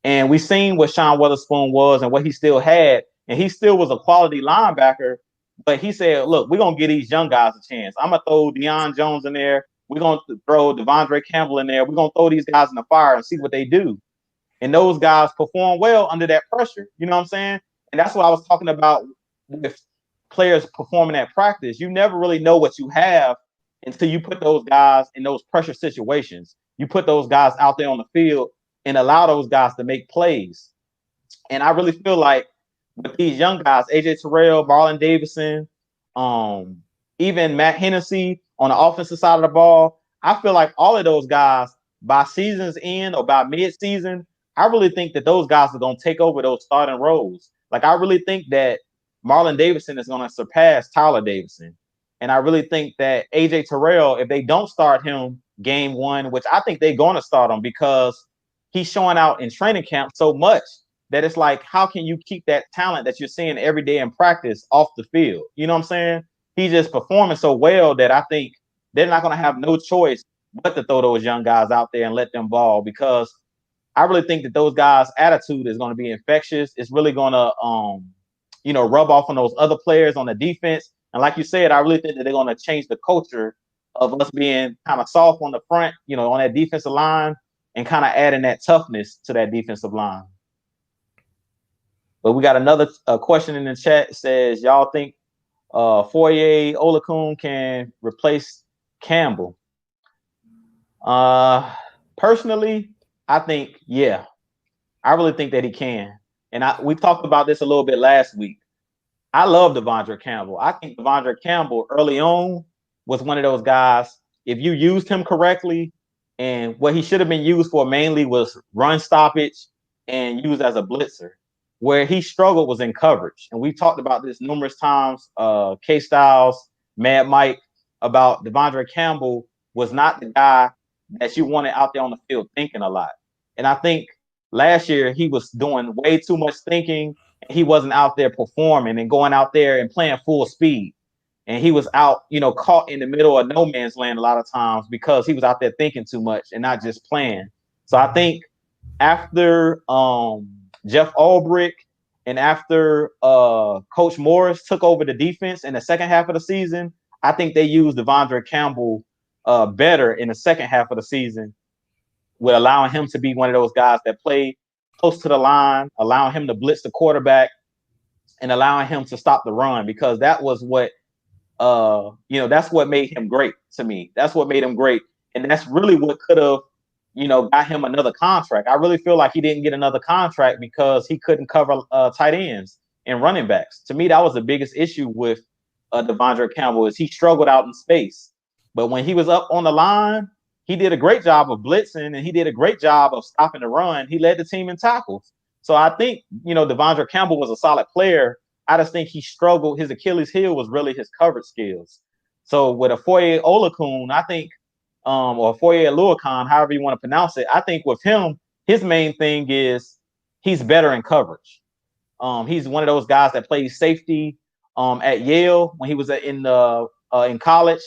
And we seen what Sean Weatherspoon was and what he still had. And he still was a quality linebacker. But he said, look, we're going to give these young guys a chance. I'm going to throw Deion Jones in there. We're going to throw Devondre Campbell in there. We're going to throw these guys in the fire and see what they do. And those guys perform well under that pressure. You know what I'm saying? And that's what I was talking about with players performing at practice. You never really know what you have until you put those guys in those pressure situations. You put those guys out there on the field and allow those guys to make plays. And I really feel like with these young guys, AJ Terrell, Marlon Davidson, even Matt Hennessy on the offensive side of the ball, I feel like all of those guys by season's end or by mid-season, I really think that those guys are going to take over those starting roles. Like, I really think that Marlon Davidson is going to surpass Tyler Davidson. And I really think that AJ Terrell, if they don't start him game one, which I think they're going to start him because he's showing out in training camp so much that it's like, how can you keep that talent that you're seeing every day in practice off the field? You know what I'm saying? He's just performing so well that I think they're not going to have no choice but to throw those young guys out there and let them ball, because I really think that those guys' attitude is going to be infectious. It's really going to, rub off on those other players on the defense. And like you said, I really think that they're going to change the culture of us being kind of soft on the front, on that defensive line, and kind of adding that toughness to that defensive line. But we got another question in the chat. It says, y'all think Foye Olakun can replace Campbell? Personally, I think, yeah. I really think that he can. And we talked about this a little bit last week. I love Devondre Campbell. I think Devondre Campbell early on was one of those guys, if you used him correctly, and what he should have been used for mainly was run stoppage and used as a blitzer. Where he struggled was in coverage. And we've talked about this numerous times. K-Stylez, Mad Mike, about Devondre Campbell was not the guy that you wanted out there on the field thinking a lot. And I think last year he was doing way too much thinking. He wasn't out there performing and going out there and playing full speed. and he was out, caught in the middle of no man's land a lot of times because he was out there thinking too much and not just playing. So I think after Jeff Ulbrich and after Coach Morris took over the defense in the second half of the season, I think they used Devondre Campbell better in the second half of the season, with allowing him to be one of those guys that play close to the line, allowing him to blitz the quarterback, and allowing him to stop the run, because that was what that's what made him great to me. That's what made him great. And that's really what could have, got him another contract. I really feel like he didn't get another contract because he couldn't cover tight ends and running backs. To me, that was the biggest issue with Devondre Campbell, is he struggled out in space. But when he was up on the line, he did a great job of blitzing, and he did a great job of stopping the run. He led the team in tackles. So I think, Devondre Campbell was a solid player. I just think he struggled. His Achilles heel was really his coverage skills. So with Afoye Olakun, I think, or Afoye Oluokun, however you want to pronounce it, I think with him, his main thing is he's better in coverage. He's one of those guys that plays safety at Yale when he was in college,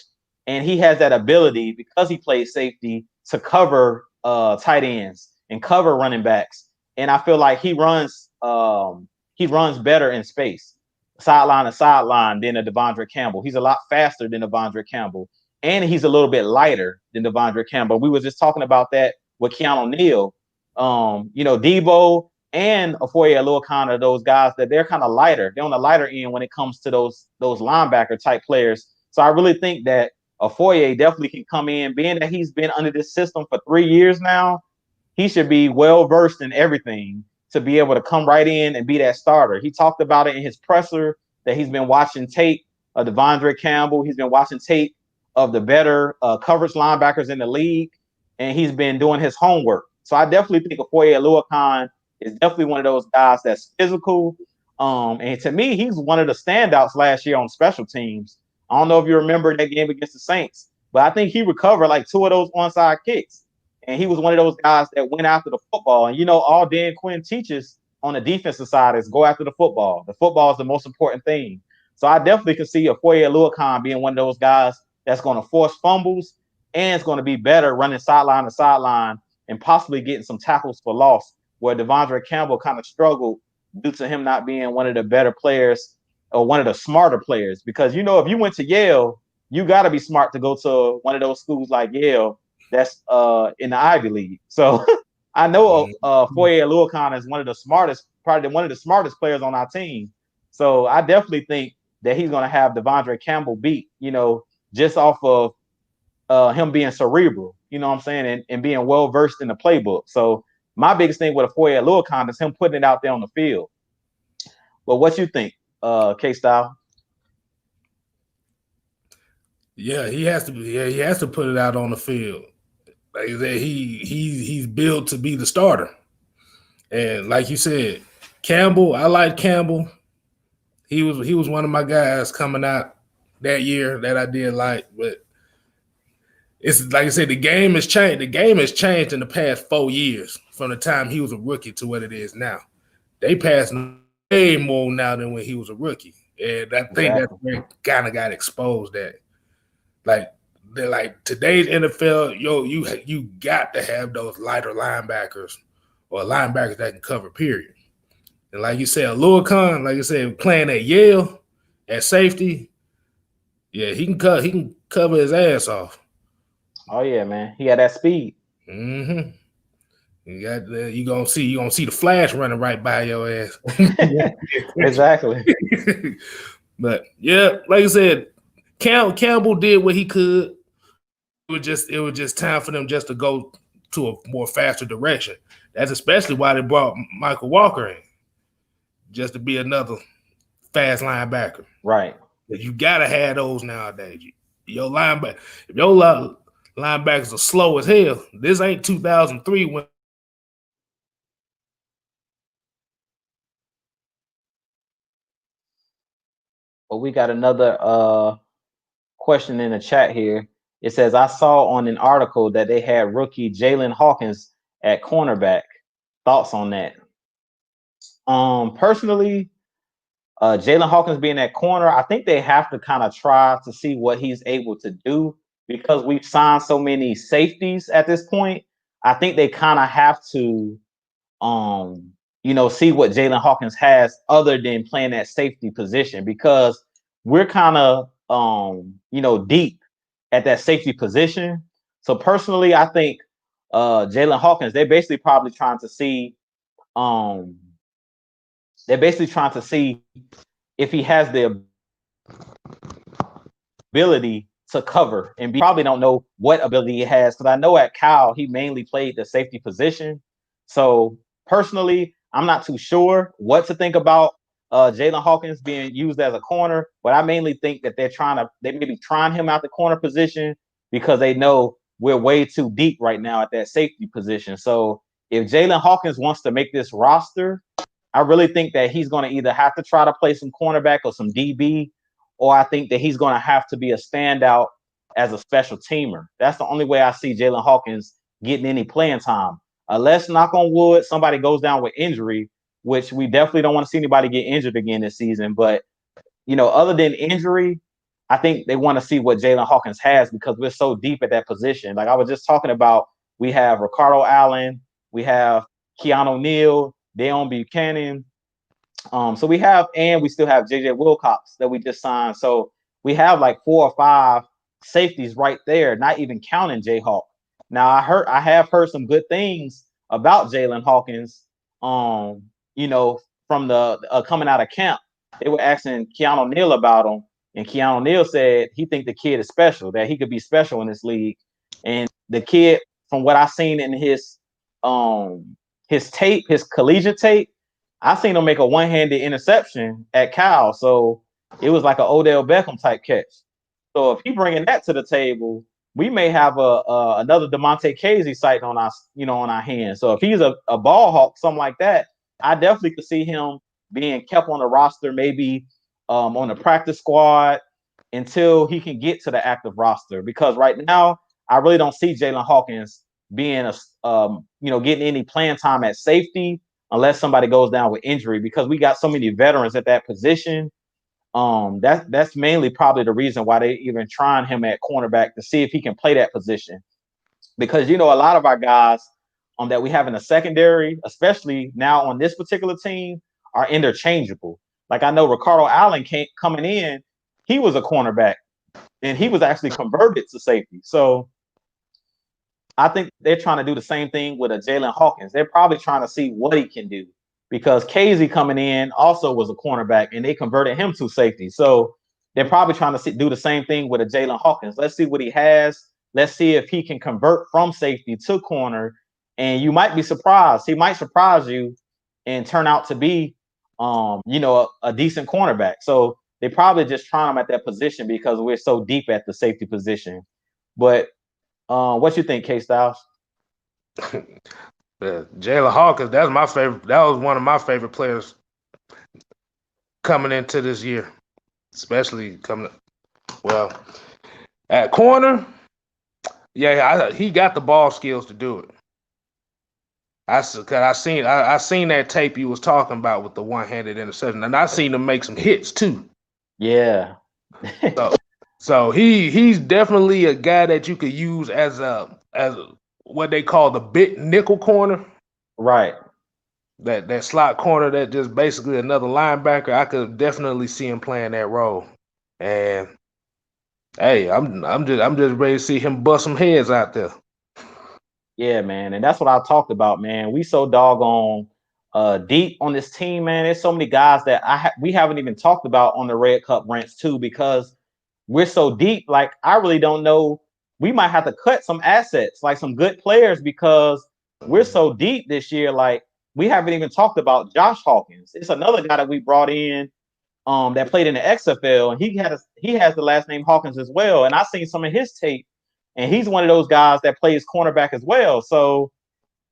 and he has that ability, because he plays safety, to cover tight ends and cover running backs. And I feel like he runs better in space, sideline to sideline, than a Devondre Campbell. He's a lot faster than Devondre Campbell, and he's a little bit lighter than Devondre Campbell. We were just talking about that with Keanu Neal. Debo and Afoye Oluokun are those guys that they're kind of lighter. They're on the lighter end when it comes to those linebacker type players. So I really think that Afoye definitely can come in, being that he's been under this system for 3 years now. He should be well versed in everything to be able to come right in and be that starter. He talked about it in his presser that he's been watching tape of Devondre Campbell. He's been watching tape of the better coverage linebackers in the league, and he's been doing his homework. So I definitely think Afoye Oluokun is definitely one of those guys that's physical. And to me, he's one of the standouts last year on special teams. I don't know if you remember that game against the Saints, but I think he recovered like 2 of those onside kicks. And he was one of those guys that went after the football. And, all Dan Quinn teaches on the defensive side is go after the football. The football is the most important thing. So I definitely can see Afoye Oluokun being one of those guys that's going to force fumbles, and it's going to be better running sideline to sideline and possibly getting some tackles for loss, where Devondre Campbell kind of struggled due to him not being one of the better players or one of the smarter players. Because, if you went to Yale, you got to be smart to go to one of those schools like Yale that's in the Ivy League. So I know Afoye Oluokun is probably one of the smartest players on our team. So I definitely think that he's going to have Devondre Campbell beat, just off of him being cerebral, you know what I'm saying, and being well versed in the playbook. So my biggest thing with Afoye Oluokun is him putting it out there on the field. Well, what you think, K-Style? Yeah, he has to be. Yeah, he has to put it out on the field. Like I said, he's built to be the starter. And like you said, Campbell, I like Campbell. He was one of my guys coming out that year that I did like, but it's like I said, the game has changed. The game has changed in the past 4 years from the time he was a rookie to what it is now. They passed way more now than when he was a rookie. And I think that's where it kind of got exposed at. Like today's NFL, you got to have those lighter linebackers or linebackers that can cover, period. And like you said, Oluokun, like I said, playing at Yale at safety, yeah, he can cover his ass off. Oh yeah, man, he had that speed. Mm-hmm. You gonna see the flash running right by your ass. Exactly. But yeah, like I said, Campbell did what he could. It was just time for them just to go to a more faster direction. That's especially why they brought Michael Walker in, just to be another fast linebacker. Right. You gotta have those nowadays. If your linebackers are slow as hell, this ain't 2003 when. Well, we got another question in the chat here. It says, I saw on an article that they had rookie Jalen Hawkins at cornerback. Thoughts on that? Personally, Jalen Hawkins being that corner, I think they have to kind of try to see what he's able to do because we've signed so many safeties at this point. I think they kind of have to, see what Jalen Hawkins has other than playing that safety position because we're kind of, deep at that safety position. So personally, I think Jalen Hawkins, um, they're basically trying to see if he has the ability to cover and probably don't know what ability he has because I know at Cal he mainly played the safety position. So personally, I'm not too sure what to think about Jalen Hawkins being used as a corner, but I mainly think that they may be trying him out the corner position because they know we're way too deep right now at that safety position. So if Jalen Hawkins wants to make this roster, I really think that he's going to either have to try to play some cornerback or some DB, or I think that he's going to have to be a standout as a special teamer. That's the only way I see Jalen Hawkins getting any playing time. Unless, knock on wood, somebody goes down with injury, which we definitely don't want to see anybody get injured again this season. But, other than injury, I think they want to see what Jalen Hawkins has because we're so deep at that position. Like I was just talking about, we have Ricardo Allen, we have Keanu Neal, Deion Buchanan. So we still have JJ Wilcox that we just signed. So we have like 4 or 5 safeties right there, not even counting Jayhawk. Now I have heard some good things about Jalen Hawkins. From the coming out of camp, they were asking Keanu Neal about him, and Keanu Neal said he think the kid is special, that he could be special in this league. And the kid, from what I've seen in his tape, his collegiate tape, I seen him make a one-handed interception at Cal, so it was like an Odell Beckham type catch. So if he bringing that to the table, we may have another DeMonte Casey sighting on our hands. So if he's a ball hawk, something like that, I definitely could see him being kept on the roster, maybe on the practice squad until he can get to the active roster. Because right now, I really don't see Jalen Hawkins being getting any playing time at safety unless somebody goes down with injury because we got so many veterans at that position. That's mainly probably the reason why they even trying him at cornerback to see if he can play that position. Because a lot of our guys that we have in the secondary, especially now on this particular team, are interchangeable. Like I know Ricardo Allen coming in, he was a cornerback and he was actually converted to safety. So I think they're trying to do the same thing with a Jalen Hawkins. They're probably trying to see what he can do because Casey coming in also was a cornerback and they converted him to safety. So they're probably trying to do the same thing with a Jalen Hawkins. Let's see what he has. Let's see if he can convert from safety to corner. And you might be surprised. He might surprise you and turn out to be, a decent cornerback. So they probably just trying him at that position because we're so deep at the safety position. But what you think, K-Stylez? Jalen Hawkins, that's my favorite. That was one of my favorite players coming into this year, especially at corner. Yeah, he got the ball skills to do it. I seen that tape you was talking about with the one-handed interception, and I seen him make some hits too. Yeah. So he's definitely a guy that you could use as what they call the big nickel corner. Right. That slot corner that just basically another linebacker. I could definitely see him playing that role. And hey, I'm just ready to see him bust some heads out there. Yeah, man. And that's what I talked about, man. We so doggone deep on this team, man. There's so many guys that we haven't even talked about on the Red Cup Rants too, because we're so deep. Like, I really don't know. We might have to cut some assets, like some good players, because we're so deep this year. Like, we haven't even talked about Josh Hawkins. It's another guy that we brought in that played in the XFL, and he has the last name Hawkins as well. And I've seen some of his tape, and he's one of those guys that plays cornerback as well. So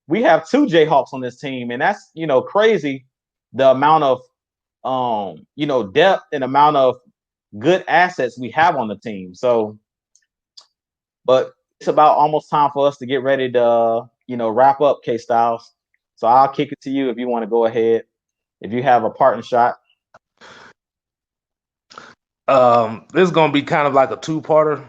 we have 2 Jayhawks on this team, and that's crazy, the amount of depth and amount of good assets we have on the team. So, but it's about almost time for us to get ready to wrap up, K-Stylez. So I'll kick it to you if you want to go ahead, if you have a parting shot. This is gonna be kind of like a two-parter.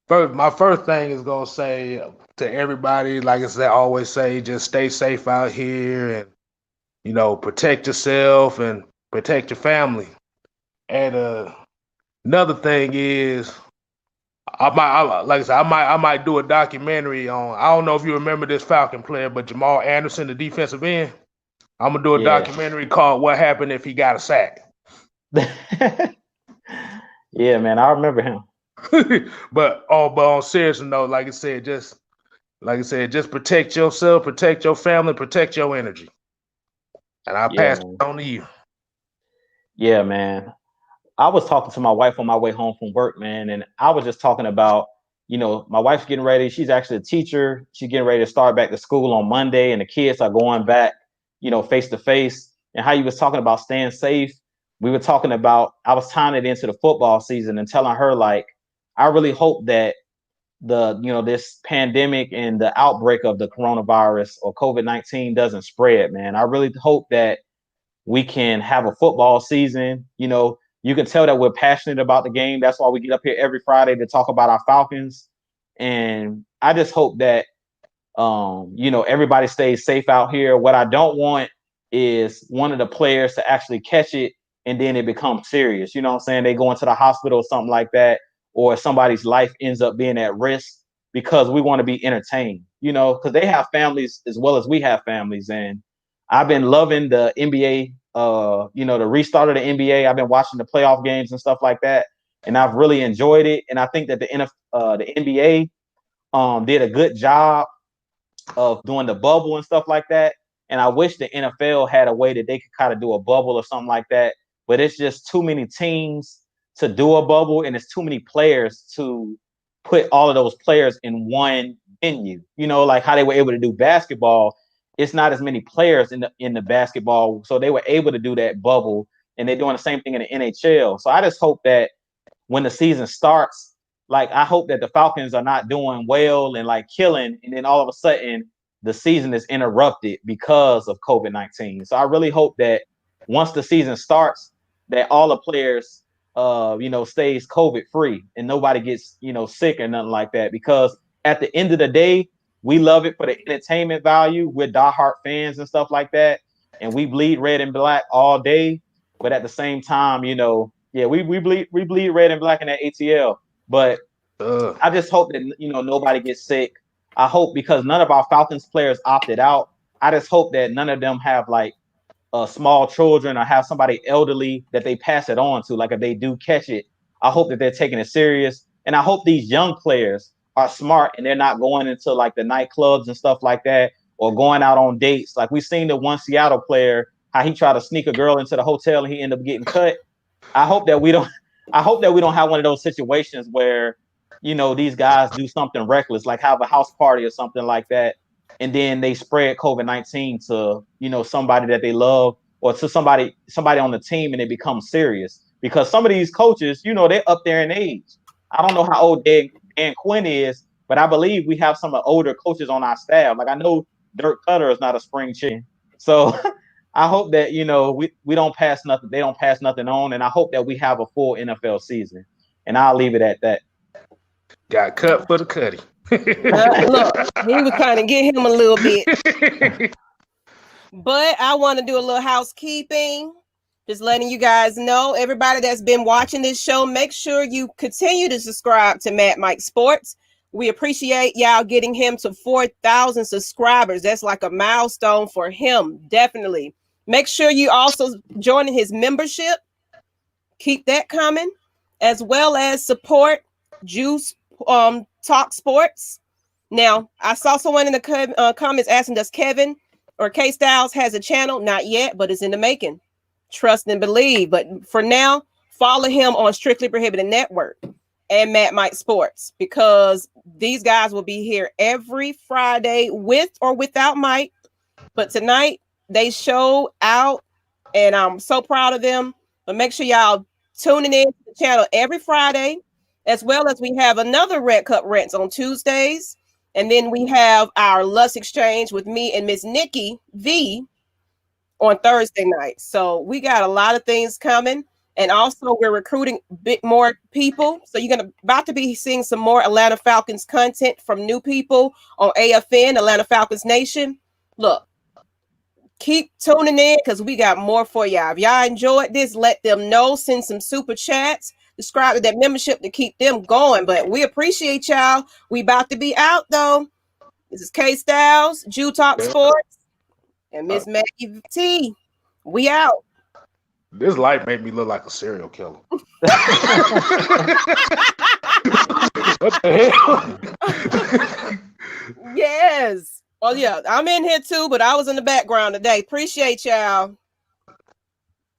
My first thing is gonna say to everybody, like I said, I always say, just stay safe out here and protect yourself and protect your family. And another thing is, like I said, I might do a documentary on. I don't know if you remember this Falcon player, but Jamal Anderson, the defensive end. I'm gonna do a documentary called "What Happened If He Got a Sack." Yeah, man, I remember him. but on serious note, like I said, just protect yourself, protect your family, protect your energy. And I'll pass it on to you. Yeah, man. I was talking to my wife on my way home from work, man, and I was just talking about, my wife's getting ready. She's actually a teacher. She's getting ready to start back to school on Monday, and the kids are going back, face to face. And how you was talking about staying safe. We were talking about, I was tying it into the football season and telling her, like, I really hope that this pandemic and the outbreak of the coronavirus or COVID-19 doesn't spread, man. I really hope that we can have a football season. You can tell that we're passionate about the game. That's why we get up here every Friday to talk about our Falcons. And I just hope that, everybody stays safe out here. What I don't want is one of the players to actually catch it and then it becomes serious. You know what I'm saying? They go into the hospital or something like that, or somebody's life ends up being at risk because we want to be entertained, because they have families as well as we have families. And I've been loving the NBA, the restart of the NBA. I've been watching the playoff games and stuff like that, and I've really enjoyed it. And I think that the NBA did a good job of doing the bubble and stuff like that. And I wish the NFL had a way that they could kind of do a bubble or something like that. But it's just too many teams to do a bubble, and it's too many players to put all of those players in one venue. Like how they were able to do basketball. It's not as many players in the basketball, so they were able to do that bubble, and they're doing the same thing in the NHL. So I just hope that when the season starts, like I hope that the Falcons are not doing well and like killing, and then all of a sudden the season is interrupted because of COVID-19. So I really hope that once the season starts, that all the players, stays COVID free and nobody gets, sick or nothing like that. Because at the end of the day, we love it for the entertainment value. We're diehard fans and stuff like that. And we bleed red and black all day. But at the same time, we bleed red and black in that ATL. But I just hope that, nobody gets sick. I hope, because none of our Falcons players opted out, I just hope that none of them have like small children or have somebody elderly that they pass it on to. Like if they do catch it, I hope that they're taking it serious. And I hope these young players are smart and they're not going into like the nightclubs and stuff like that, or going out on dates. Like we've seen the one Seattle player, how he tried to sneak a girl into the hotel and he ended up getting cut. I hope that we don't have one of those situations where, these guys do something reckless, like have a house party or something like that, and then they spread COVID-19 to, somebody that they love or to somebody on the team, and it becomes serious. Because some of these coaches, they're up there in age. I don't know how old Dan Quinn is, but I believe we have some older coaches on our staff. Like I know Dirk Cutter is not a spring chicken. So I hope that, we don't pass nothing. They don't pass nothing on. And I hope that we have a full NFL season. And I'll leave it at that. Got cut for the cutty. Look, he was trying to get him a little bit. But I want to do a little housekeeping. Just letting you guys know, everybody that's been watching this show, make sure you continue to subscribe to Mad Mike Sports. We appreciate y'all getting him to 4,000 subscribers. That's like a milestone for him, definitely. Make sure you also join his membership. Keep that coming, as well as support Juice Talk Sports. Now, I saw someone in the comments asking, does Kevin or K-Stylez has a channel? Not yet, but it's in the making. Trust and believe. But for now, follow him on Strictly Prohibited Network and Mad Mike Sports, because these guys will be here every Friday with or without Mike. But tonight they show out, and I'm so proud of them. But make sure y'all tuning in to the channel every Friday, as well as we have another Red Cup Rants on Tuesdays. And then we have our Lust Exchange with me and Miss Nikki V on Thursday night. So we got a lot of things coming. And also, we're recruiting a bit more people. So you're about to be seeing some more Atlanta Falcons content from new people on AFN, Atlanta Falcons Nation. Look, keep tuning in because we got more for y'all. If y'all enjoyed this, let them know. Send some super chats. Subscribe to that membership to keep them going. But we appreciate y'all. We about to be out, though. This is K-Stylez, Jew Talk Sports, and Miss Maggie T. We out. This light made me look like a serial killer. What the hell? Yes. Well, yeah, I'm in here too, but I was in the background today. Appreciate y'all.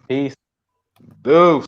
Peace. Dude.